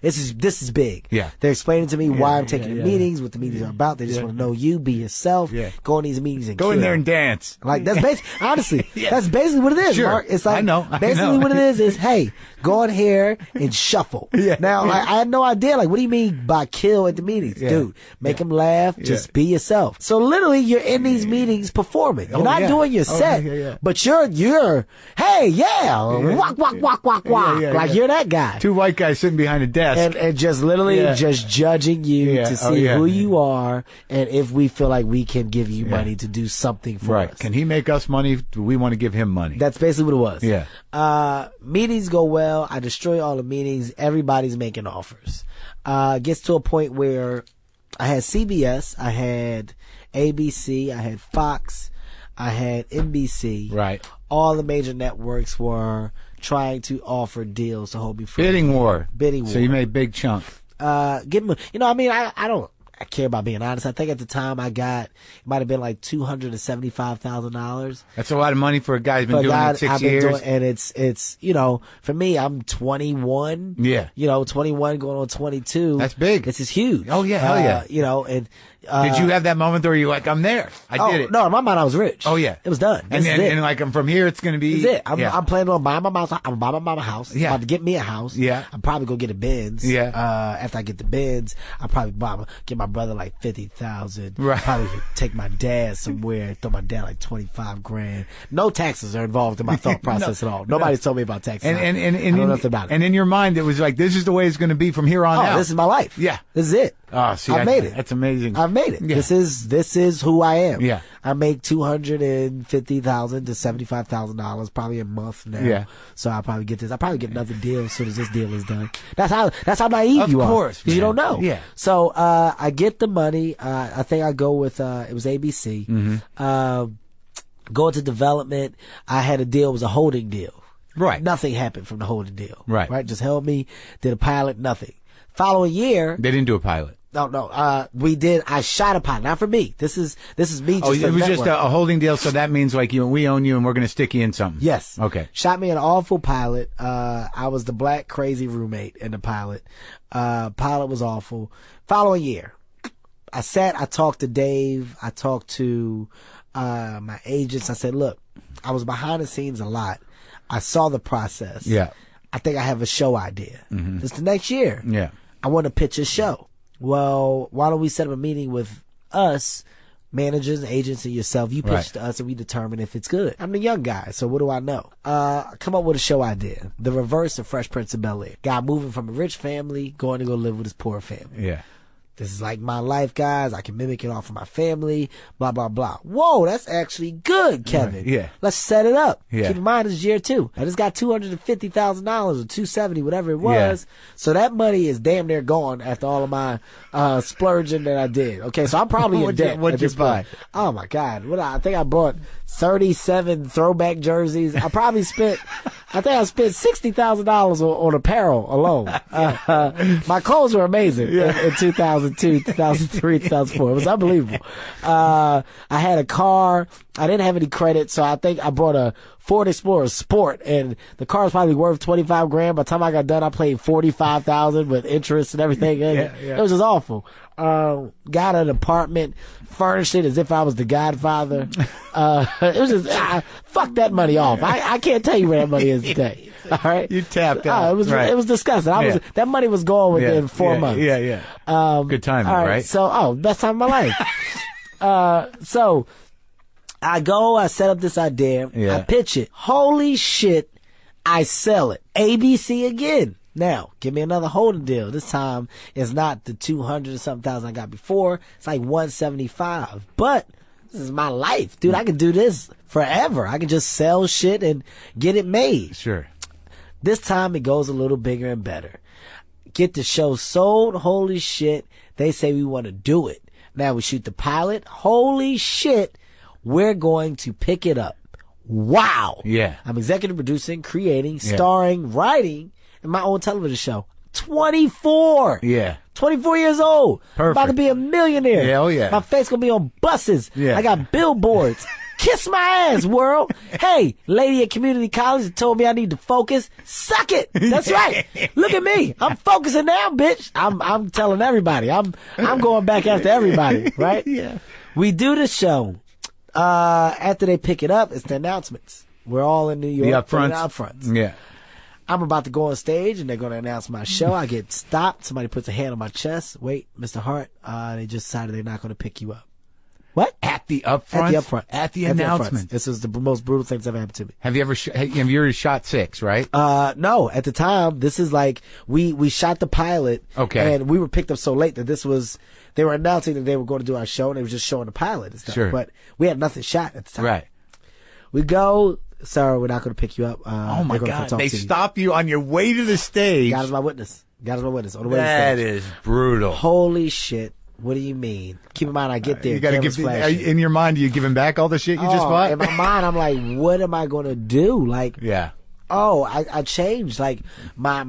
This is big.
Yeah.
They're explaining to me why I'm taking the meetings, what the meetings are about. They just want to know you, be yourself, go in these meetings and
go in there and dance.
Like, that's basically, honestly, that's basically what it is,
Sure.
Mark. It's like,
I know.
Basically what it is, hey, go in here and shuffle. Now, like, I had no idea, like, what do you mean by kill at the meetings? Dude, make them laugh, just be yourself. So literally, you're in these meetings performing. You're not doing your set, but you're, hey, walk. Like, you're that guy.
2 white guys sitting behind a desk.
And just literally just judging you to see who you are and if we feel like we can give you money to do something for us.
Can he make us money? Do we want to give him money?
That's basically what it was.
Yeah.
Meetings go well. I destroy all the meetings. Everybody's making offers. Gets to a point where I had CBS, I had ABC, I had Fox, I had NBC.
Right.
All the major networks were trying to offer deals to hold me free.
Bidding war.
So
you made big chunk.
Give me, I don't care about being honest. I think at the time it might have been like $275,000.
That's a lot of money for a guy who's been doing it 6 years.
And it's, for me, I'm 21.
Yeah.
21 going on 22.
That's big.
This is huge.
Oh yeah, hell yeah.
And
Did you have that moment where you're like, I'm there. I did it.
No, in my mind, I was rich.
Oh, yeah.
It was done.
And like, from here, it's going to be.
This is it. I'm planning on buying my mom's house. I'm buying my mama house.
Yeah.
I'm about to get me a house.
Yeah.
I'm probably going to get a Benz.
Yeah.
After I get the Benz, I'll probably get my brother like 50,000.
Right.
Probably take my dad somewhere, throw my dad like 25 grand. No taxes are involved in my thought process at all. Nobody's told me about taxes.
And
I don't know nothing about it.
And in your mind, it was like, this is the way it's going to be from here on out.
This is my life.
Yeah.
This is it.
Oh, see,
I've made it.
That's amazing.
I've made it.
Yeah.
This is who I am.
Yeah.
I make $250,000 to $75,000 probably a month now.
Yeah.
So I'll probably get this. I'll probably get another deal as soon as this deal is done. That's how naive you are.
Of course,
because you don't know.
Yeah.
So I get the money. I think I go with it was ABC.
Mm-hmm.
Go into development. I had a deal. It was a holding deal.
Right.
Nothing happened from the holding deal.
Right.
Right. Just held me. Did a pilot. Nothing. Following year.
They didn't do a pilot.
No. We did. I shot a pilot. Not for me. This is me. Just
it was just a holding deal. So that means like we own you and we're going to stick you in something.
Yes.
Okay.
Shot me an awful pilot. I was the black crazy roommate in the pilot. Pilot was awful. Following year, I talked to Dave. I talked to, my agents. I said, look, I was behind the scenes a lot. I saw the process.
Yeah.
I think I have a show idea. Mm-hmm. This the next year.
Yeah.
I want to pitch a show. Well, why don't we set up a meeting with us, managers, agents, and yourself? You pitch to us and we determine if it's good. I'm the young guy, so what do I know? Come up with a show idea. The reverse of Fresh Prince of Bel-Air. Guy moving from a rich family, going to go live with his poor family.
Yeah.
This is like my life, guys. I can mimic it off of my family, blah, blah, blah. Whoa, that's actually good, Kevin.
Right. Yeah.
Let's set it up.
Yeah.
Keep in mind, it's year 2. I just got $250,000 or $270, whatever it was. Yeah. So that money is damn near gone after all of my splurging that I did. Okay, so I'm probably in debt.
What'd you buy?
Oh, my God. I think I bought 37 throwback jerseys. I spent $60,000 on apparel alone. My clothes were amazing in 2002, 2003, 2004. It was unbelievable. I had a car. I didn't have any credit, so I think I bought a Ford Explorer Sport, and the car was probably worth $25,000. By the time I got done, I paid $45,000 with interest and everything. It was just awful. Got an apartment, furnished it as if I was the Godfather. It was just fuck that money off. I can't tell you where that money is today. All right,
you tapped out.
It was disgusting. That money was gone within 4 months.
Yeah. Good timing, right?
So, best time of my life. So I set up this idea.
Yeah.
I pitch it. Holy shit, I sell it. ABC again. Now, give me another holding deal. This time, it's not the 200 or something thousand I got before. It's like 175. But this is my life, dude. I can do this forever. I can just sell shit and get it made.
Sure.
This time, it goes a little bigger and better. Get the show sold. Holy shit. They say we want to do it. Now we shoot the pilot. Holy shit. We're going to pick it up. Wow.
Yeah.
I'm executive producing, creating, starring, writing in my own television show. 24.
Yeah.
24 years old.
Perfect.
About to be a millionaire.
Yeah, oh yeah.
My face gonna be on buses.
Yeah.
I got billboards. Kiss my ass, world. Hey, lady at community college told me I need to focus. Suck it. That's right. Look at me. I'm focusing now, bitch. I'm telling everybody. I'm going back after everybody, right?
Yeah.
We do the show. After they pick it up, it's the announcements. We're all in New York.
The upfronts. Yeah.
I'm about to go on stage and they're going to announce my show. I get stopped. Somebody puts a hand on my chest. Wait, Mr. Hart, they just decided they're not going to pick you up. What?
At the upfront?
At the upfront.
At the announcement.
This is the most brutal thing that's ever happened to me.
Have you ever shot 6, right?
No. At the time, this is like, we shot the pilot.
Okay.
And we were picked up so late that they were announcing that they were going to do our show and they were just showing the pilot and stuff.
Sure.
But we had nothing shot at the time.
Right.
We go, sir, we're not going to pick you up.
Oh my God. They stop you on your way to the stage.
God is my witness. On the way to the stage.
That is brutal.
Holy shit. What do you mean? Keep in mind, I get there.
You got to give in your mind. Do you give him back all the shit you just bought?
In my mind, I'm like, what am I going to do? Like,
yeah.
Oh, I changed. Like my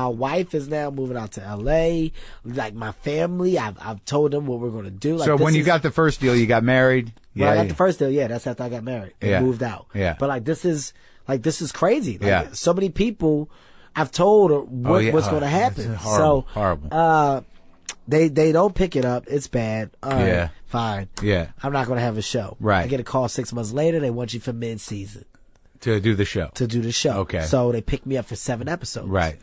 wife is now moving out to LA. Like my family, I've told them what we're going to do. Like,
so when you got the first deal, you got married.
Well, I got the first deal. Yeah, that's after I got married and moved out.
Yeah.
But like this is crazy. Like, so many people I've told what's going to happen.
Horrible.
They don't pick it up. It's bad. All right,
Yeah.
fine.
Yeah.
I'm not going to have a show.
Right.
I get a call 6 months later. They want you for mid-season.
To do the show.
To do the show.
Okay.
So they pick me up for 7 episodes.
Right.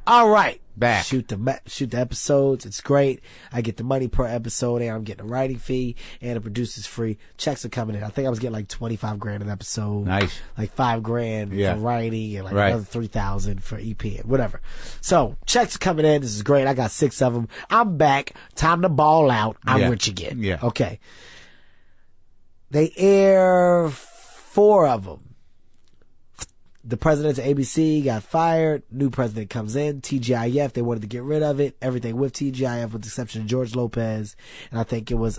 All right.
Back.
Shoot the episodes. It's great. I get the money per episode, and I'm getting a writing fee, and the producer's free. Checks are coming in. I think I was getting like $25,000 an episode.
Nice.
Like $5,000 for writing, and like another $3,000 for EP, and whatever. So checks are coming in. This is great. I got 6 of them. I'm back. Time to ball out. I'm rich again.
Yeah.
Okay. They air 4 of them. The president of ABC got fired. New president comes in. TGIF, they wanted to get rid of it. Everything with TGIF with the exception of George Lopez. And I think it was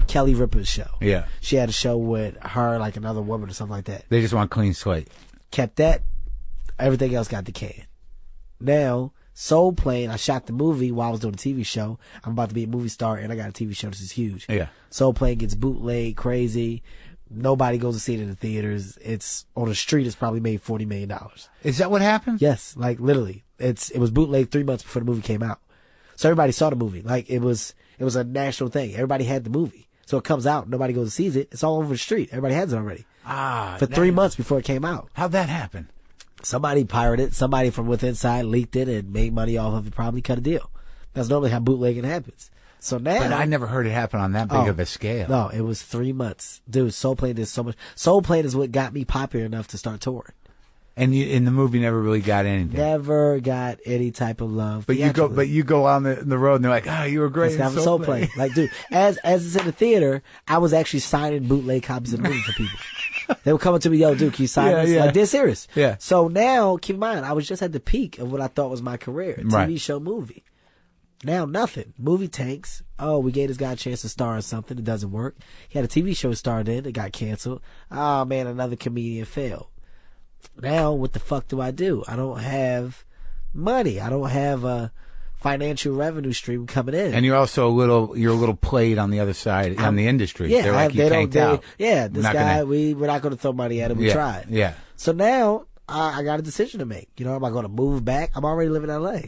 Kelly Ripa's show.
Yeah.
She had a show with her, like another woman or something like that.
They just want clean slate.
Kept that. Everything else got the can. Now, Soul Plane, I shot the movie while I was doing a TV show. I'm about to be a movie star, and I got a TV show. This is huge.
Yeah.
Soul Plane gets bootleg, crazy. Nobody goes to see it in the theaters. It's on the street. It's probably made $40 million.
Is that what happened?
Yes, like literally. It was bootleg 3 months before the movie came out. So everybody saw the movie. Like it was a national thing. Everybody had the movie. So it comes out. Nobody goes and sees it. It's all over the street. Everybody has it already. For 3 months before it came out.
How'd that happen?
Somebody pirated it. Somebody from within inside leaked it and made money off of it. Probably cut a deal. That's normally how bootlegging happens. So now,
but I never heard it happen on that big of a scale.
No, it was 3 months. Dude, Soul Plane did so much. Soul Plane is what got me popular enough to start touring.
And in the movie never really got anything.
Never got any type of love.
But you go on the road and they're like, you were great.
It's Soul Plane. Like, dude, as it's in the theater, I was actually signing bootleg copies of the movie for people. They were coming to me, yo, dude, can you sign this?
Yeah.
Like, they're serious.
Yeah.
So now, keep in mind, I was just at the peak of what I thought was my career. TV show, movie. Now nothing. Movie tanks. Oh, we gave this guy a chance to star in something. It doesn't work. He had a TV show starred in. It got canceled. Oh man, another comedian failed. Now what the fuck do I do? I don't have money. I don't have a financial revenue stream coming in.
And you're also you're a little played on the other side on the industry.
Yeah,
they're like,
this guy, we're not going to throw money at him. We tried.
Yeah.
So now I got a decision to make. You know, am I going to move back? I'm already living in LA.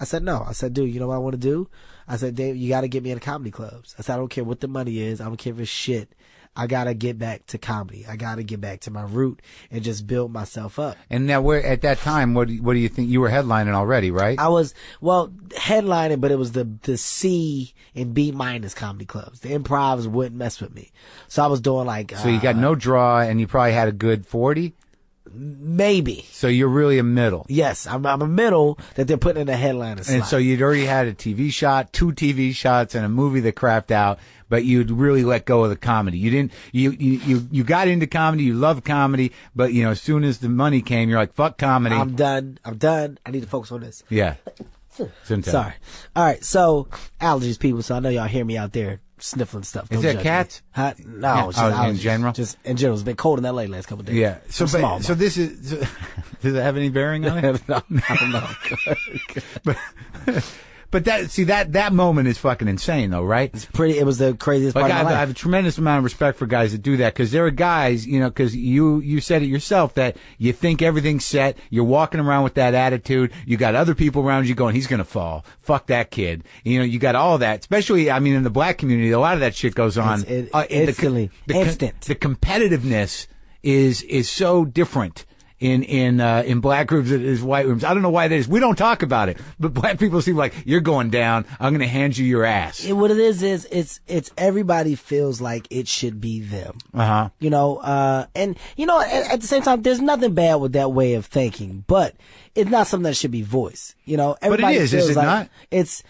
I said, no. I said, dude, you know what I want to do? I said, Dave, you got to get me in comedy clubs. I said, I don't care what the money is. I don't care if it's shit. I got to get back to comedy. I got to get back to my root and just build myself up.
And now at that time, what do you think? You were headlining already, right?
I was, headlining, but it was the C and B minus comedy clubs. The improvs wouldn't mess with me. So I was doing like.
So you got no draw and you probably had a good 40?
Maybe.
So you're really a middle.
Yes, I'm a middle that they're putting in the headliner slot.
And so you'd already had a TV shot, 2 TV shots, and a movie that crapped out, but you'd really let go of the comedy. You didn't, you got into comedy, you loved comedy, but as soon as the money came, you're like, fuck comedy.
I'm done. I need to focus on this.
Yeah.
Sorry. All right. So allergies, people. So I know y'all hear me out there sniffling stuff.
Is that cats?
No, it's just allergies.
In general.
Just in general, it's been cold in LA last couple of days.
Yeah. So this is. Does it have any bearing on it?
No, I don't know.
But that moment is fucking insane, though, right?
It was the craziest part of my life.
I have a tremendous amount of respect for guys that do that, because there are guys, because you said it yourself, that you think everything's set, you're walking around with that attitude, you got other people around you going, he's gonna fall, fuck that kid. You got all that, especially, in the black community, a lot of that shit goes on.
Instantly. Instant.
The competitiveness is so different in black groups than it is white rooms. I don't know why that is. We don't talk about it, but black people seem like, you're going down, I'm going to hand you your ass.
What it is it's everybody feels like it should be them.
Uh-huh.
And at the same time, there's nothing bad with that way of thinking, but it's not something that should be voiced. Everybody
but it is it not?
It's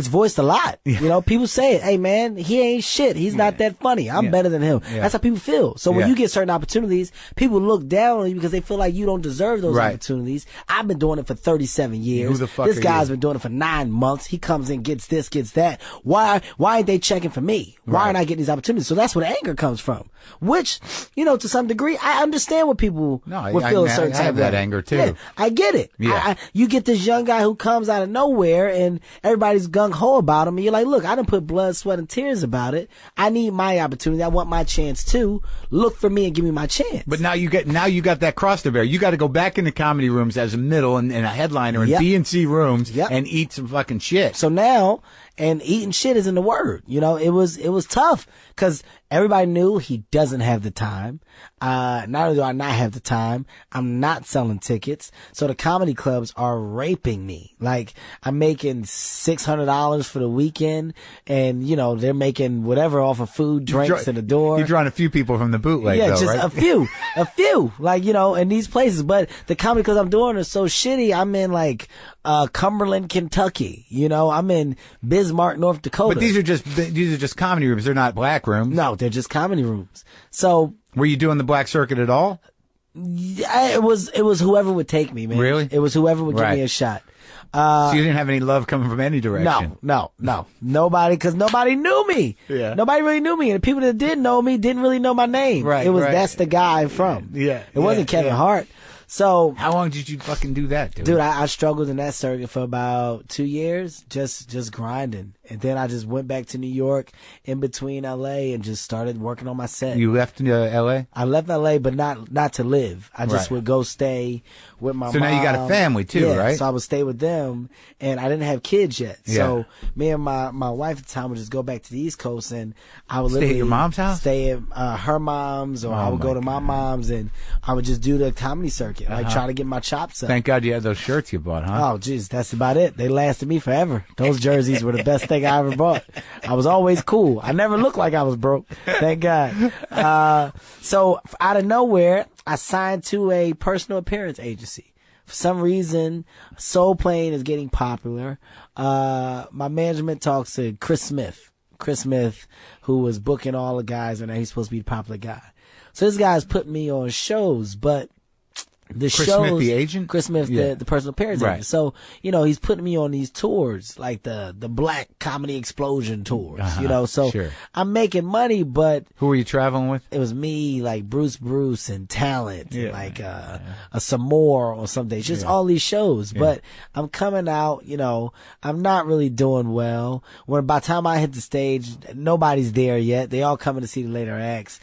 voiced a lot.
Yeah.
People say it. Hey man, he ain't shit. He's not that funny. I'm better than him.
Yeah.
That's how people feel. So when you get certain opportunities, people look down on you because they feel like you don't deserve those opportunities. I've been doing it for 37 years.
Who the fuck
this
are
guy's
you?
been doing it for 9 months. He comes in, gets this, gets that. Why ain't they checking for me? Why aren't I getting these opportunities? So that's where the anger comes from. Which, to some degree, I understand what people would feel a certain type of way.
I have that anger too.
Yeah, I get it.
Yeah.
You get this young guy who comes out of nowhere and everybody's gung-ho about him, and you're like, look, I done put blood, sweat, and tears about it. I need my opportunity. I want my chance too. Look for me and give me my chance.
But now you got that cross to bear. You got to go back into comedy rooms as a middle and a headliner in B and C rooms and eat some fucking shit.
So now, and eating shit isn't the word. You know, it was tough because everybody knew he doesn't have the time. Not only do I not have the time, I'm not selling tickets. So the comedy clubs are raping me. Like, I'm making $600 for the weekend, and, you know, they're making whatever off of food, drinks at the door.
You're drawing a few people from the bootleg,
yeah,
though,
just
right?
a few, like, you know, in these places. But the comedy clubs I'm doing are so shitty. I'm in, like, Cumberland, Kentucky. You know, I'm in Bismarck, North Dakota.
But these are just comedy rooms. They're not black rooms.
No, they're just comedy rooms. So,
were you doing the black circuit at all?
It was whoever would take me, man.
Really?
It was whoever would give me a shot.
So you didn't have any love coming from any direction?
No. Nobody, because nobody knew me.
Yeah.
Nobody really knew me. And the people that did know me didn't really know my name.
Right.
That's the guy I'm from.
Yeah.
It wasn't Kevin Hart. So,
how long did you fucking do that, dude?
Dude, I struggled in that circuit for about 2 years, just grinding. And then I just went back to New York in between LA and just started working on my set.
You left LA?
I left LA, but not to live. I just would go stay with my mom.
So now you got a family too, right?
So I would stay with them, and I didn't have kids yet. Yeah. So me and my wife at the time would just go back to the East Coast, and I would
stay at your mom's house?
Stay at her mom's, or I would go to my mom's, and I would just do the comedy circuit, like try to get my chops up.
Thank God you had those shirts you bought, huh?
Oh, jeez, that's about it. They lasted me forever. Those jerseys were the best thing I ever bought. I was always cool. I never looked like I was broke. Thank God. So out of nowhere, I signed to a personal appearance agency. For some reason, Soul Plane is getting popular. My management talks to Chris Smith, who was booking all the guys, and he's supposed to be the popular guy. So this guy's putting me on shows, but Chris
Smith, the agent?
Chris Smith, the personal appearance agent. So, you know, he's putting me on these tours, like the Black Comedy Explosion tours, you know, so I'm making money, but.
Who were you traveling with?
It was me, like Bruce and Talent, and like, a Samore or something. Just all these shows, but I'm coming out, you know, I'm not really doing well. When by the time I hit the stage, nobody's there yet. They all coming to see the later acts.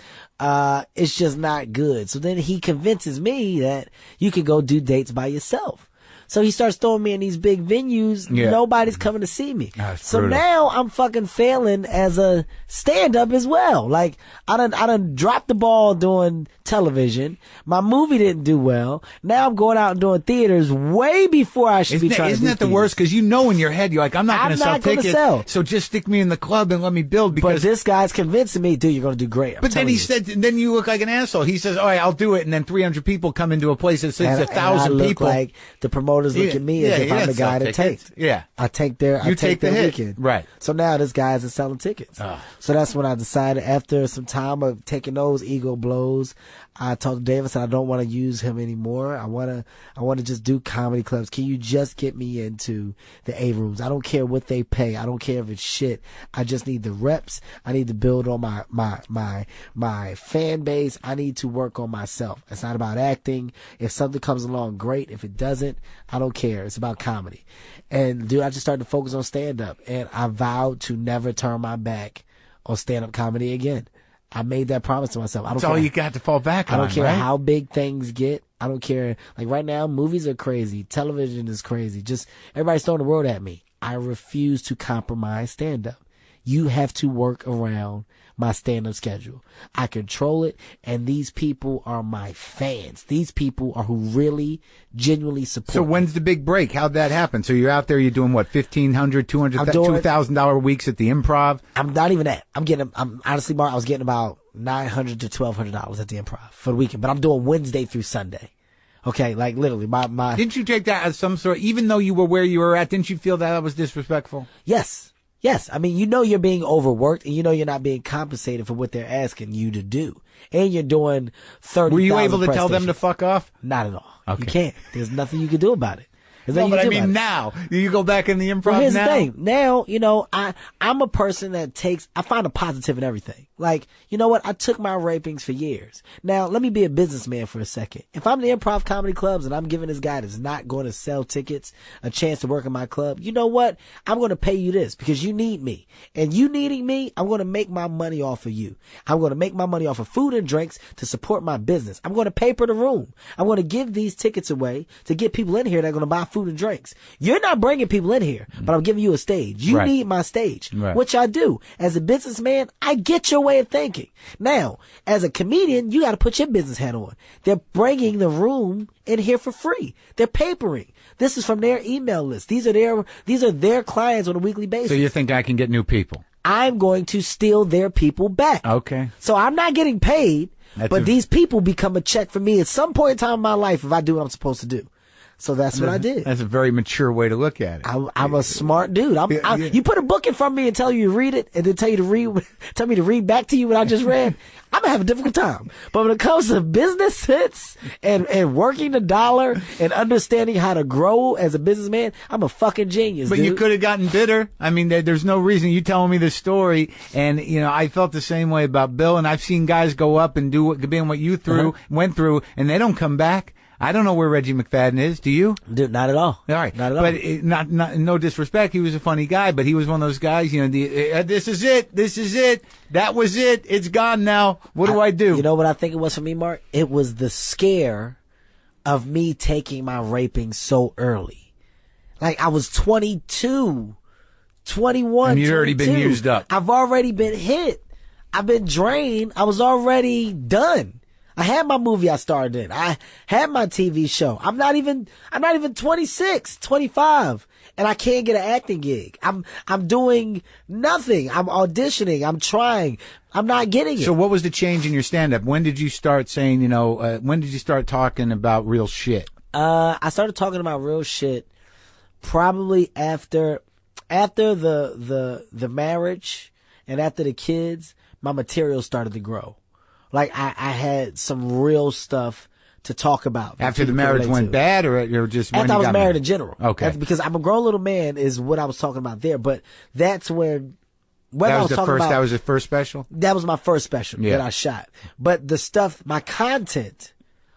It's just not good. So then he convinces me that you can go do dates by yourself. So he starts throwing me in these big venues. Yeah. Nobody's coming to see me. So brutal. Now I'm fucking failing as a stand-up as well. Like, I done dropped the ball doing television. My movie didn't do well. Now I'm going out and doing theaters way before I should be trying to do
Isn't that the worst? Because you know in your head, you're like, I'm not going to sell tickets. So just stick me in the club and let me build. Because
but this guy's convincing me, dude, you're going to do great.
But then he said, then you look like an asshole. He says, all right, I'll do it. And then 300 people come into a place that sits 1,000 people.
Like the promoters look at me as if I'm the guy that takes.
Yeah.
I take their weekend.
Right.
So now this guy isn't selling tickets. So that's when I decided, after some time of taking those ego blows, I told Davis I don't want to use him anymore. I want to just do comedy clubs. Can you just get me into the A rooms? I don't care what they pay. I don't care if it's shit. I just need the reps. I need to build on my fan base. I need to work on myself. It's not about acting. If something comes along, great. If it doesn't, I don't care. It's about comedy. And dude, I just started to focus on stand up, and I vowed to never turn my back on stand up comedy again. I made that promise to myself.
That's all you got to fall back on.
I don't care how big things get. I don't care. Like right now, movies are crazy. Television is crazy. Just everybody's throwing the world at me. I refuse to compromise stand-up. You have to work around my stand-up schedule. I control it, and these people are my fans. These people are who really, genuinely support
So when's the big break? How'd that happen? So you're out there, you're doing what, $1,500, $2,000 weeks at the Improv?
I'm not even that. I'm honestly, Mark, I was getting about $900 to $1,200 at the Improv for the weekend, but I'm doing Wednesday through Sunday. Okay, like literally, my.
Didn't you take that as some sort, even though you were where you were at, didn't you feel that was disrespectful?
Yes. Yes, I mean, you know you're being overworked, and you know you're not being compensated for what they're asking you to do. And you're doing 30,000
Were you able to tell them to fuck off?
Not at all.
Okay.
You can't. There's nothing you can do about it.
No, but I mean now. You go back in the improv
well, here's
now?
the thing. Now, you know, I'm a person that I find a positive in everything. Like, you know what? I took my rapings for years. Now, let me be a businessman for a second. If I'm the improv comedy clubs and I'm giving this guy that's not going to sell tickets a chance to work in my club, you know what? I'm going to pay you this because you need me. And you needing me, I'm going to make my money off of you. I'm going to make my money off of food and drinks to support my business. I'm going to paper the room. I'm going to give these tickets away to get people in here that are going to buy food and drinks. You're not bringing people in here, but I'm giving you a stage. You need my stage, which I do. As a businessman, I get your way of thinking. Now, as a comedian, you got to put your business hat on. They're bringing the room in here for free. They're papering. This is from their email list. These are their clients on a weekly basis.
So you think I can get new people?
I'm going to steal their people back.
Okay.
So I'm not getting paid, but these people become a check for me at some point in time in my life if I do what I'm supposed to do. So that's what I did.
That's a very mature way to look at it.
I'm a smart dude. You put a book in front of me and tell you to read it, and then tell me to read back to you what I just read. I'm gonna have a difficult time. But when it comes to business hits and working the dollar and understanding how to grow as a businessman, I'm a fucking genius.
But
dude.
you could have gotten bitter. I mean, there's no reason. You telling me this story, and you know, I felt the same way about Bill. And I've seen guys go up and do what you went through, and they don't come back. I don't know where Reggie McFadden is. Do you?
Dude, not at all.
All right.
Not at all.
But not no disrespect. He was a funny guy, but he was one of those guys, you know, this is it. This is it. That was it. It's gone now. What do I do?
You know what I think it was for me, Mark? It was the scare of me taking my raping so early. Like, I was 22, 21,
and you'd already
22.
been used up.
I've already been hit. I've been drained. I was already done. I had my movie I starred in. I had my TV show. I'm not even 26, 25, and I can't get an acting gig. I'm doing nothing. I'm auditioning. I'm trying. I'm not getting it.
So what was the change in your stand-up? When did you start saying, you know, when did you start talking about real shit?
I started talking about real shit probably after the marriage and after the kids, my material started to grow. Like, I had some real stuff to talk about.
After the marriage went bad, or just when
after I was married
married
in general.
Okay.
Because I'm a grown little man is what I was talking about there. But that's when
that was the first special?
That was my first special that I shot. But the stuff, my content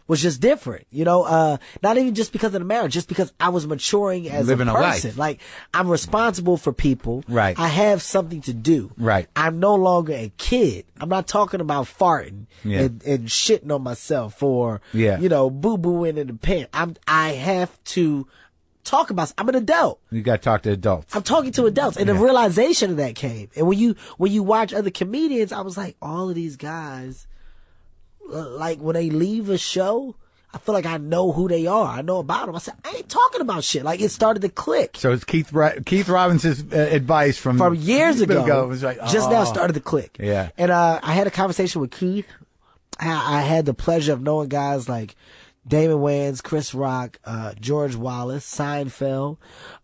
was just different, you know, not even just because of the marriage, just because I was maturing as
living
a person. Like, I'm responsible for people.
Right.
I have something to do.
Right.
I'm no longer a kid. I'm not talking about farting and shitting on myself or, you know, boo-booing in the pants. I have to talk about, I'm an adult.
You got to talk to adults.
I'm talking to adults. And the realization of that came. And when you watch other comedians, I was like, all of these guys, like, when they leave a show, I feel like I know who they are. I know about them. I said, I ain't talking about shit. Like, it started to click.
So it's Keith Robinson's advice from
years ago.
It was like,
just now started to click.
Yeah.
And I had a conversation with Keith. I had the pleasure of knowing guys like Damon Wayans, Chris Rock, George Wallace, Seinfeld.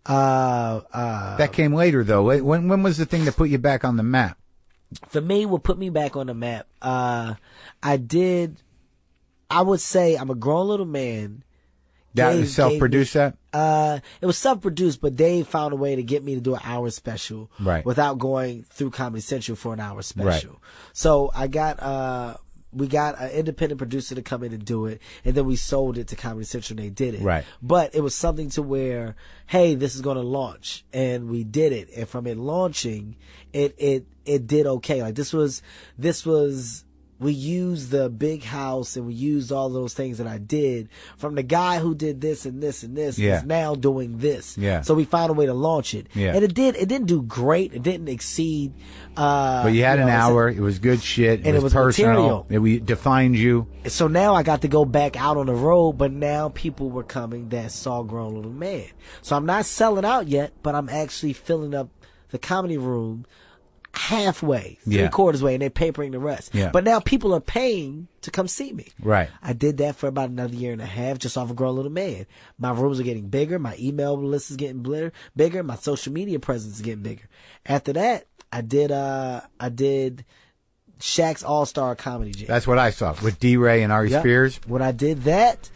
That came later, though. When was the thing that put you back on the map?
For me, what put me back on the map, I would say I'm a grown little man.
That was self-produced, that?
It was self-produced, but Dave found a way to get me to do an hour special.
Right.
Without going through Comedy Central for an hour special.
Right.
So we got an independent producer to come in and do it, and then we sold it to Comedy Central and they did it.
Right.
But it was something to where, hey, this is going to launch, and we did it. And from it launching, it did okay. Like, this was, we used the big house and we used all those things that I did from the guy who did this and this and this is now doing this.
Yeah.
So we found a way to launch it.
Yeah.
And it didn't do great. It didn't exceed,
but you had an hour. It was good shit.
And it was
personal.
material.
It defined you.
So now I got to go back out on the road, but now people were coming that saw Grown Little Man. So I'm not selling out yet, but I'm actually filling up the comedy room halfway, three-quarters way, and they're papering the rest.
Yeah.
But now people are paying to come see me.
Right.
I did that for about another year and a half just off of Grown Little Man. My rooms are getting bigger. My email list is getting bigger. My social media presence is getting bigger. After that, I did Shaq's All-Star Comedy Jam.
That's what I saw with D-Ray and Ari Spears.
When I did that,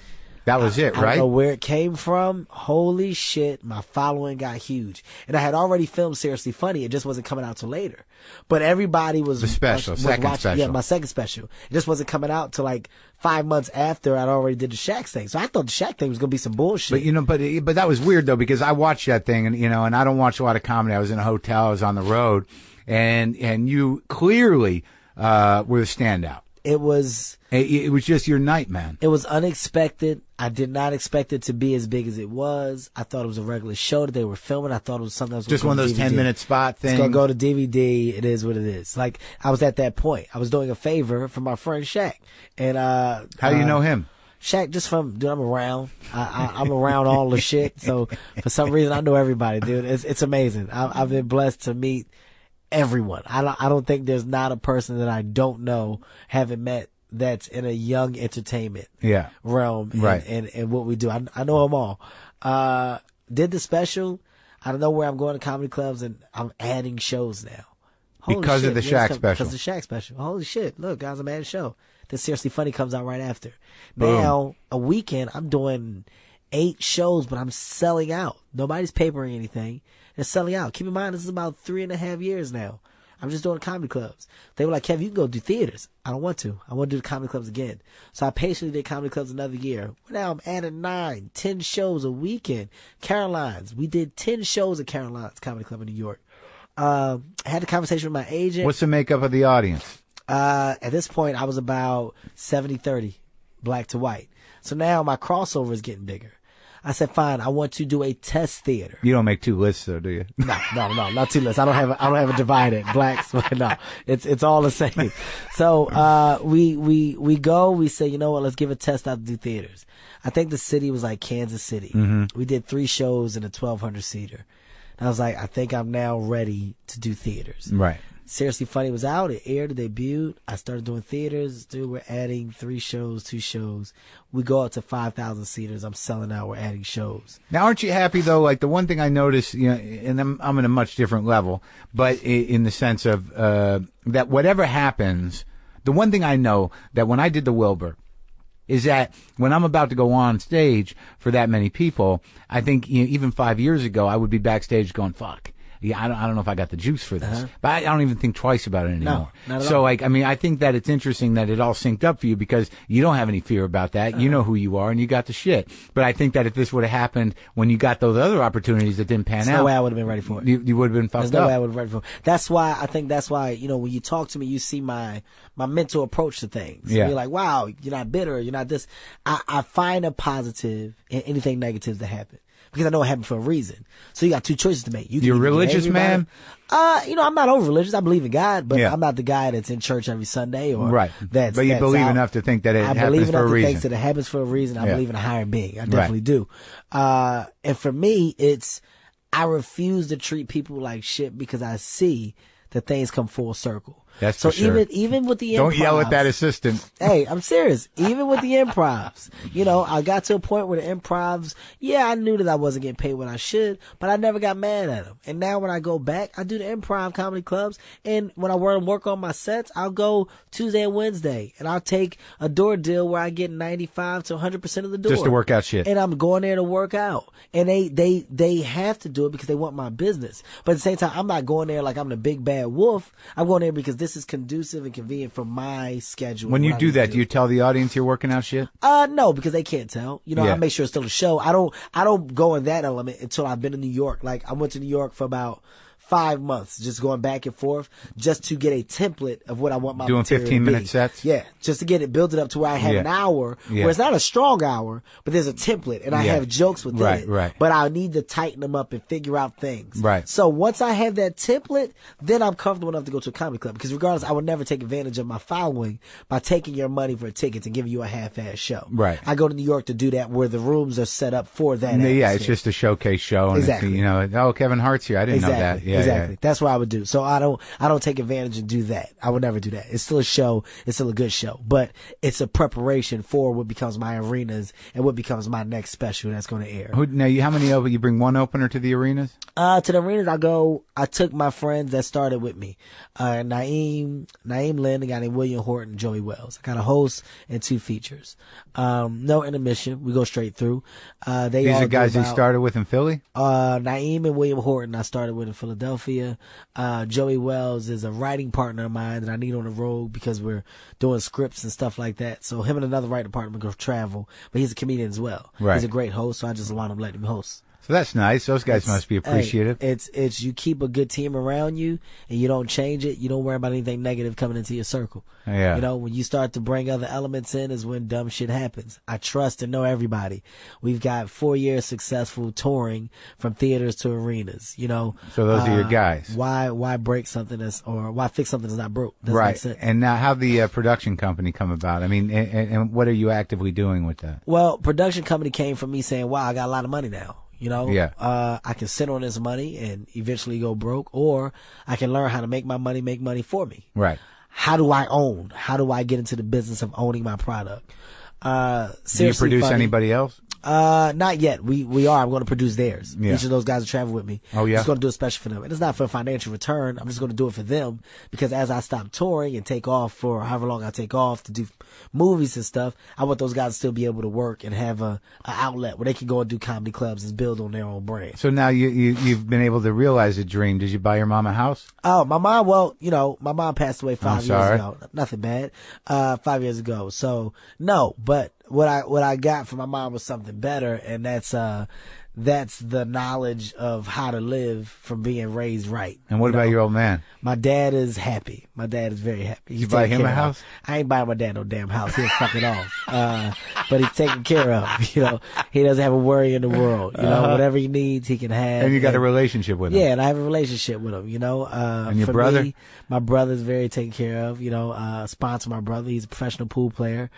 That was it, right?
I don't know where it came from. Holy shit, my following got huge. And I had already filmed Seriously Funny. It just wasn't coming out till later. But everybody was...
The special, second
watching,
special.
Yeah, my second special. It just wasn't coming out till like 5 months after I'd already did the Shaq thing. So I thought the Shaq thing was going to be some bullshit.
But but that was weird, though, because I watched that thing, and I don't watch a lot of comedy. I was in a hotel. I was on the road. And you clearly were the standout.
It was
just your night, man.
It was unexpected. I did not expect it to be as big as it was. I thought it was a regular show that they were filming. I thought it was something that was
just one of those 10-minute spot things.
It's going to go to DVD. It is what it is. Like, I was at that point. I was doing a favor for my friend Shaq. And,
how do you know him?
Shaq, just from, dude, I'm around. I'm around all the shit. So for some reason, I know everybody, dude. It's amazing. I've been blessed to meet everyone. I don't think there's not a person that I don't know, haven't met, that's in a young entertainment realm and what we do. I know them all. Did the special. I don't know where I'm going to comedy clubs, and I'm adding shows now.
Because of the Shaq special.
Because of the Shaq special. Holy shit. Look, guys, I'm adding a show. Then Seriously Funny comes out right after. Now, a weekend, I'm doing 8 shows, but I'm selling out. Nobody's papering anything. They're selling out. Keep in mind, this is about 3.5 years now. I'm just doing comedy clubs. They were like, Kev, you can go do theaters. I don't want to. I want to do the comedy clubs again. So I patiently did comedy clubs another year. Now I'm adding 9, 10 shows a weekend. Caroline's. We did 10 shows at Caroline's Comedy Club in New York. I had a conversation with my agent.
What's the makeup of the audience?
At this point, I was about 70-30, black to white. So now my crossover is getting bigger. I said, fine, I want to do a test theater.
You don't make 2 lists, though, do you?
No, not 2 lists. I don't have a divided blacks. No, it's all the same. So, we go, we say, you know what, let's give a test out to do theaters. I think the city was like Kansas City. Mm-hmm. We did 3 shows in a 1,200 seater. And I was like, I think I'm now ready to do theaters.
Right.
Seriously Funny was out. It aired. It debuted. I started doing theaters. Dude, we're adding 3 shows, 2 shows. We go up to 5,000 seaters. I'm selling out. We're adding shows.
Now, aren't you happy, though? Like, the one thing I noticed, and I'm in a much different level, but in the sense of that whatever happens, the one thing I know that when I did the Wilbur is that when I'm about to go on stage for that many people, I think even 5 years ago, I would be backstage going, fuck. Yeah, I don't know if I got the juice for this, but I don't even think twice about it anymore.
No, not at
all.
all.
Like, I mean, I think that it's interesting that it all synced up for you because you don't have any fear about that. You know who you are and you got the shit. But I think that if this would have happened when you got those other opportunities that didn't pan out.
No way I would have been ready for it.
You would have been fucked up.
There's no way I would have been ready for it. That's why, when you talk to me, you see my mental approach to things.
Yeah.
You're like, wow, you're not bitter, you're not this. I find a positive in anything negative that happen. Because I know it happened for a reason. So you got 2 choices to make.
You're a religious man?
I'm not over religious. I believe in God, but I'm not the guy that's in church every Sunday or
But you believe enough to think that it happens for a reason. I believe enough to think
that it happens for a reason. I believe in a higher being. I definitely do. And for me, I refuse to treat people like shit because I see that things come full circle.
That's so for sure.
even with the improvs.
Don't yell at that assistant.
Hey, I'm serious. Even with the improvs, I got to a point where the improvs, I knew that I wasn't getting paid what I should, but I never got mad at them. And now when I go back, I do the improv comedy clubs, and when I work on my sets, I'll go Tuesday and Wednesday, and I'll take a door deal where I get 95 to 100% of the door.
Just to work out shit.
And I'm going there to work out. And they have to do it because they want my business. But at the same time, I'm not going there like I'm the big bad wolf. I'm going there because this is conducive and convenient for my schedule.
When you do that, do you tell the audience you're working out shit?
No, because they can't tell. I make sure it's still a show. I don't go in that element until I've been in New York. Like, I went to New York for about 5 months, just going back and forth, just to get a template of what I want my
doing
material
15-minute sets.
Yeah, just to get it built up to where I have an hour, where it's not a strong hour, but there's a template, and I have jokes within it. Right. But I need to tighten them up and figure out things.
Right.
So once I have that template, then I'm comfortable enough to go to a comedy club. Because regardless, I would never take advantage of my following by taking your money for tickets and giving you a half-ass show.
Right.
I go to New York to do that, where the rooms are set up for that.
Yeah, it's just a showcase show. And
exactly.
Kevin Hart's here. I didn't know that. Yeah.
exactly. That's what I would do. So I don't take advantage and do that. I would never do that. It's still a show. It's still a good show, but it's a preparation for what becomes my arenas and what becomes my next special that's going to air.
Now, how many you bring one opener to the arenas?
To the arenas, I took my friends that started with me. Naeem Lynn, a guy named William Horton, Joey Wells. I got a host and 2 features. No intermission. We go straight through. These are
guys you started with in Philly?
Naeem and William Horton I started with in Philadelphia. Joey Wells is a writing partner of mine that I need on the road because we're doing scripts and stuff like that. So him and another writing partner go travel, but he's a comedian as well.
Right.
He's a great host, so I just want to let him host.
So that's nice. Those guys must be appreciative.
Hey, it's you keep a good team around you and you don't change it. You don't worry about anything negative coming into your circle.
Yeah.
You know, when you start to bring other elements in is when dumb shit happens. I trust and know everybody. We've got 4 years successful touring from theaters to arenas, you know.
So those are your guys.
Why break something or why fix something that's not broke? Doesn't make sense.
And now how'd the production company come about? I mean, and what are you actively doing with that?
Well, production company came from me saying, wow, I got a lot of money now. You know, I can sit on this money and eventually go broke, or I can learn how to make money for me.
Right.
How do I own? How do I get into the business of owning my product?
Do you produce anybody else?
Not yet. We are. I'm going to produce theirs.
Yeah.
Each of those guys will travel with me.
Oh, yeah.
I'm just going to do a special for them. And it's not for financial return. I'm just going to do it for them because as I stop touring and take off for however long I take off to do movies and stuff, I want those guys to still be able to work and have a outlet where they can go and do comedy clubs and build on their own brand.
So now you've been able to realize a dream. Did you buy your mom a house?
Oh, my mom, well, you know, my mom passed away 5 years ago. Nothing bad. 5 years ago. So no, but what I got from my mom was something better, and that's the knowledge of how to live from being raised right.
And what about your old man?
My dad is happy. My dad is very happy.
You buy him a house?
I ain't buying my dad no damn house. He'll fuck it off. But he's taken care of. You know, he doesn't have a worry in the world. You know, whatever he needs, he can have.
And you got a relationship with him?
Yeah, and I have a relationship with him. You know,
and your brother?
Me, my brother's very taken care of. You know, sponsor my brother. He's a professional pool player.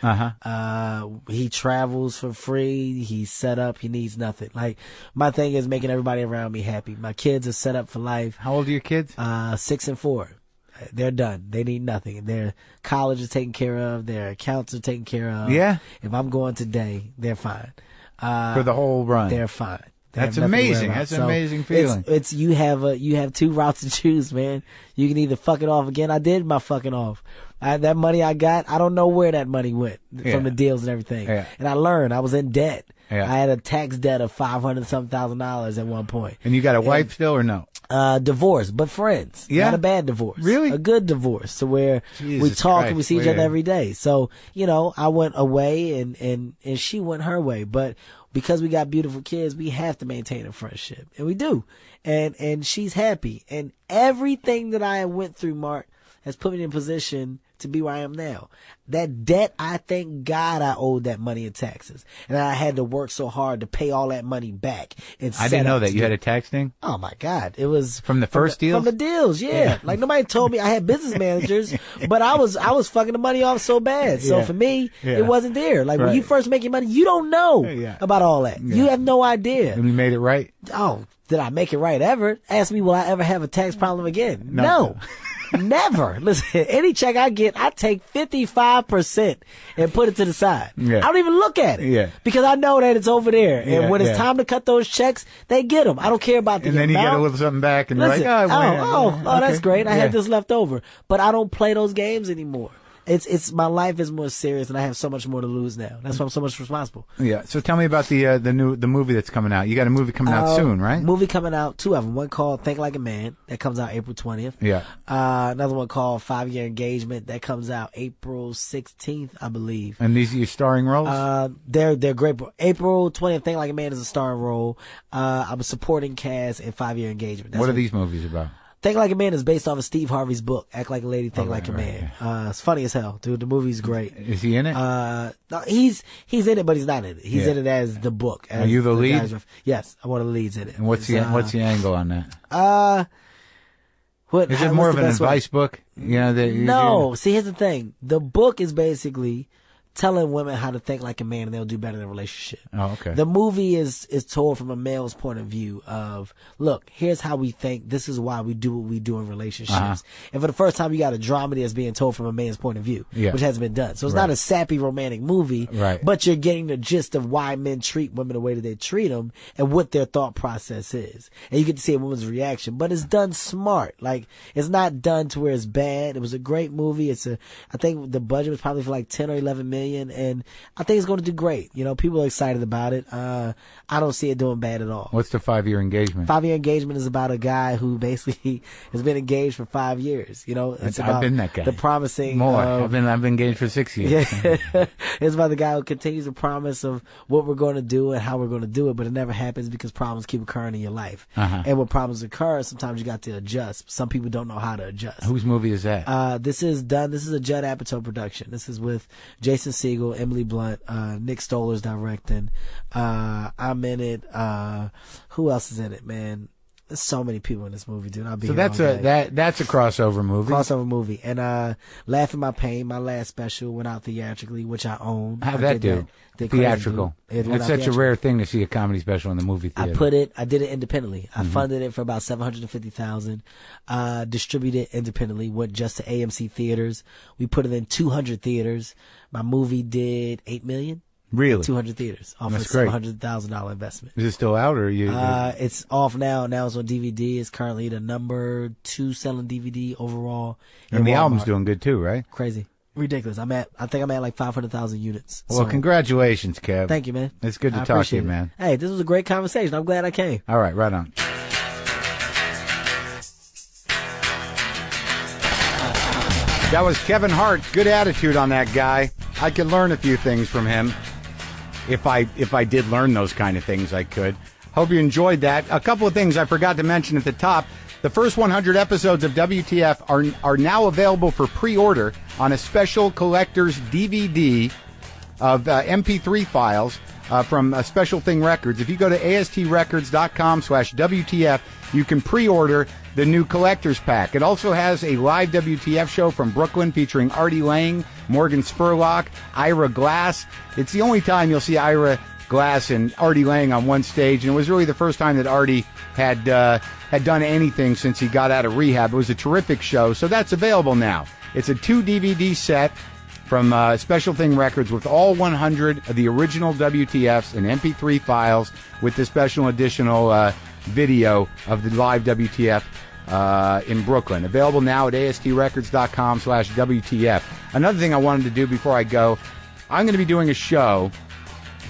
He travels for free. He's set up. He needs nothing. Like, my thing is making everybody around me happy. My kids are set up for life.
How old are your kids?
6 and 4. They're done. They need nothing. Their college is taken care of. Their accounts are taken care of.
Yeah.
If I'm going today, they're fine.
For the whole run.
They're fine.
That's amazing. That's an amazing feeling.
It's you have 2 routes to choose, man. You can either fuck it off again. I did my fucking off. That money I got, I don't know where that money went from the deals and everything. Yeah. And I learned I was in debt. Yeah. I had a tax debt of $500-something at one point.
And you got a wife still or no?
Divorce, but friends.
Yeah.
Not a bad divorce.
Really?
A good divorce to where
Jesus
we talk
Christ.
and we see each other every day. So, you know, I went away and she went her way. But because we got beautiful kids, we have to maintain a friendship. And we do. And she's happy. And everything that I went through, Mark, has put me in a position to be where I am now. That debt, I thank God I owed that money in taxes. And I had to work so hard to pay all that money back.
I didn't know that. You had a tax thing?
Oh my God. It was
from the first deals?
From the deals, yeah. Like nobody told me. I had business managers, but I was fucking the money off so bad. So for me, it wasn't there. Like when you first make your money, you don't know about all that. You have no idea.
And you made it right?
Oh, did I make it right ever? Ask me, will I ever have a tax problem again? No. Never. Listen, any check I get, I take 55% and put it to the side. Yeah. I don't even look at it. Yeah. Because I know that it's over there. And when it's time to cut those checks, they get them. I don't care about the amount.
And then you get a little something back and you're like,
that's great. I had this left over. But I don't play those games anymore. It's my life is more serious and I have so much more to lose now. That's why I'm so much responsible.
Yeah. So tell me about the movie that's coming out. You got a movie coming out soon, right?
Movie coming out, 2 of them. One called Think Like a Man that comes out April 20th.
Yeah.
Another one called 5-Year Engagement that comes out April 16th, I believe.
And these are your starring roles?
They're great. April 20th, Think Like a Man is a starring role. I'm a supporting cast in 5-Year Engagement.
What are these movies about?
Think Like a Man is based off of Steve Harvey's book, Act Like a Lady, Think Like a Man. Yeah. It's funny as hell, dude. The movie's great.
Is he in it?
No, he's in it, but he's not in it. He's in it as the book.
Are you the lead?
Yes, I'm one of the leads in it.
And what's the angle on that? Is it more of an advice book? You know,
no. See, here's the thing. The book is basically telling women how to think like a man and they'll do better in a relationship.
Oh, okay.
The movie is told from a male's point of view of, look, here's how we think. This is why we do what we do in relationships. And for the first time, you got a dramedy that's being told from a man's point of view, which hasn't been done. So it's not a sappy romantic movie, but you're getting the gist of why men treat women the way that they treat them and what their thought process is. And you get to see a woman's reaction, but it's done smart. Like, it's not done to where it's bad. It was a great movie. I think the budget was probably for like 10 or 11 million. And I think it's going to do great. You know, people are excited about it. I don't see it doing bad at all.
What's the 5-year engagement?
5-year engagement is about a guy who basically has been engaged for 5 years. You know, it's about
I've been that guy.
The promising.
More. I've been engaged for 6 years.
Yeah. It's about the guy who continues to promise of what we're going to do and how we're going to do it, but it never happens because problems keep occurring in your life. And when problems occur, sometimes you got to adjust. Some people don't know how to adjust.
Whose movie is that?
This is a Judd Apatow production. This is with Jason Segel, Emily Blunt, Nick Stoller's directing. I'm in it. Who else is in it, man? There's so many people in this movie, dude.
So that's a crossover movie.
Crossover movie. And Laugh at My Pain, my last special, went out theatrically, which I own.
How'd that do? Theatrical. It's such a rare thing to see a comedy special in the movie theater.
I did it independently. I funded it for about $750,000. Distributed independently, went just to AMC theaters. We put it in 200 theaters. My movie did $8 million.
Really?
200 theaters off
That's
a $700,000 investment.
Is it still out or
it's off now. Now it's on DVD. It's currently the number 2 selling DVD overall.
And the album's doing good too, right?
Crazy. Ridiculous. I think I'm at like 500,000 units.
Well, congratulations, Kev.
Thank you, man.
It's good to talk to you, man.
Hey, this was a great conversation. I'm glad I came.
All right, right on. That was Kevin Hart. Good attitude on that guy. I could learn a few things from him. If I did learn those kind of things, I could. Hope you enjoyed that. A couple of things I forgot to mention at the top. The first 100 episodes of WTF are now available for pre-order on a special collector's DVD of MP3 files from Special Thing Records. If you go to astrecords.com/WTF, you can pre-order the new collector's pack. It also has a live WTF show from Brooklyn featuring Artie Lang, Morgan Spurlock, Ira Glass. It's the only time you'll see Ira Glass and Artie Lang on one stage, and it was really the first time that Artie had done anything since he got out of rehab. It was a terrific show, so that's available now. It's a 2 DVD set from Special Thing Records with all 100 of the original WTFs and MP3 files with the special additional video of the live WTF in Brooklyn. Available now at astrecords.com/WTF. Another thing I wanted to do before I go, I'm going to be doing a show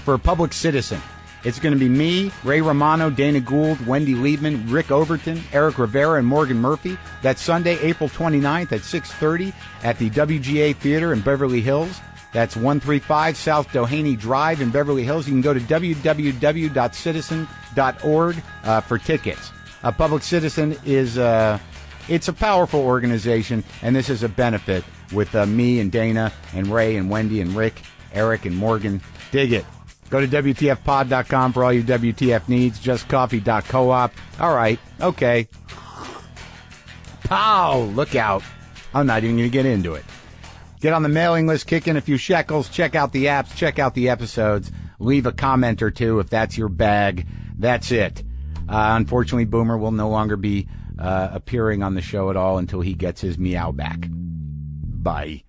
for Public Citizen. It's going to be me, Ray Romano, Dana Gould, Wendy Liebman, Rick Overton, Eric Rivera, and Morgan Murphy. That's Sunday, April 29th at 6:30 at the WGA Theater in Beverly Hills. That's 135 South Doheny Drive in Beverly Hills. You can go to www.citizen.org for tickets. Public Citizen is it's a powerful organization, and this is a benefit with me and Dana and Ray and Wendy and Rick, Eric and Morgan. Dig it. Go to WTFpod.com for all your WTF needs. JustCoffee.coop. All right. Okay. Pow! Look out. I'm not even going to get into it. Get on the mailing list, kick in a few shekels, check out the apps, check out the episodes, leave a comment or two if that's your bag. That's it. Unfortunately, Boomer will no longer be appearing on the show at all until he gets his meow back. Bye.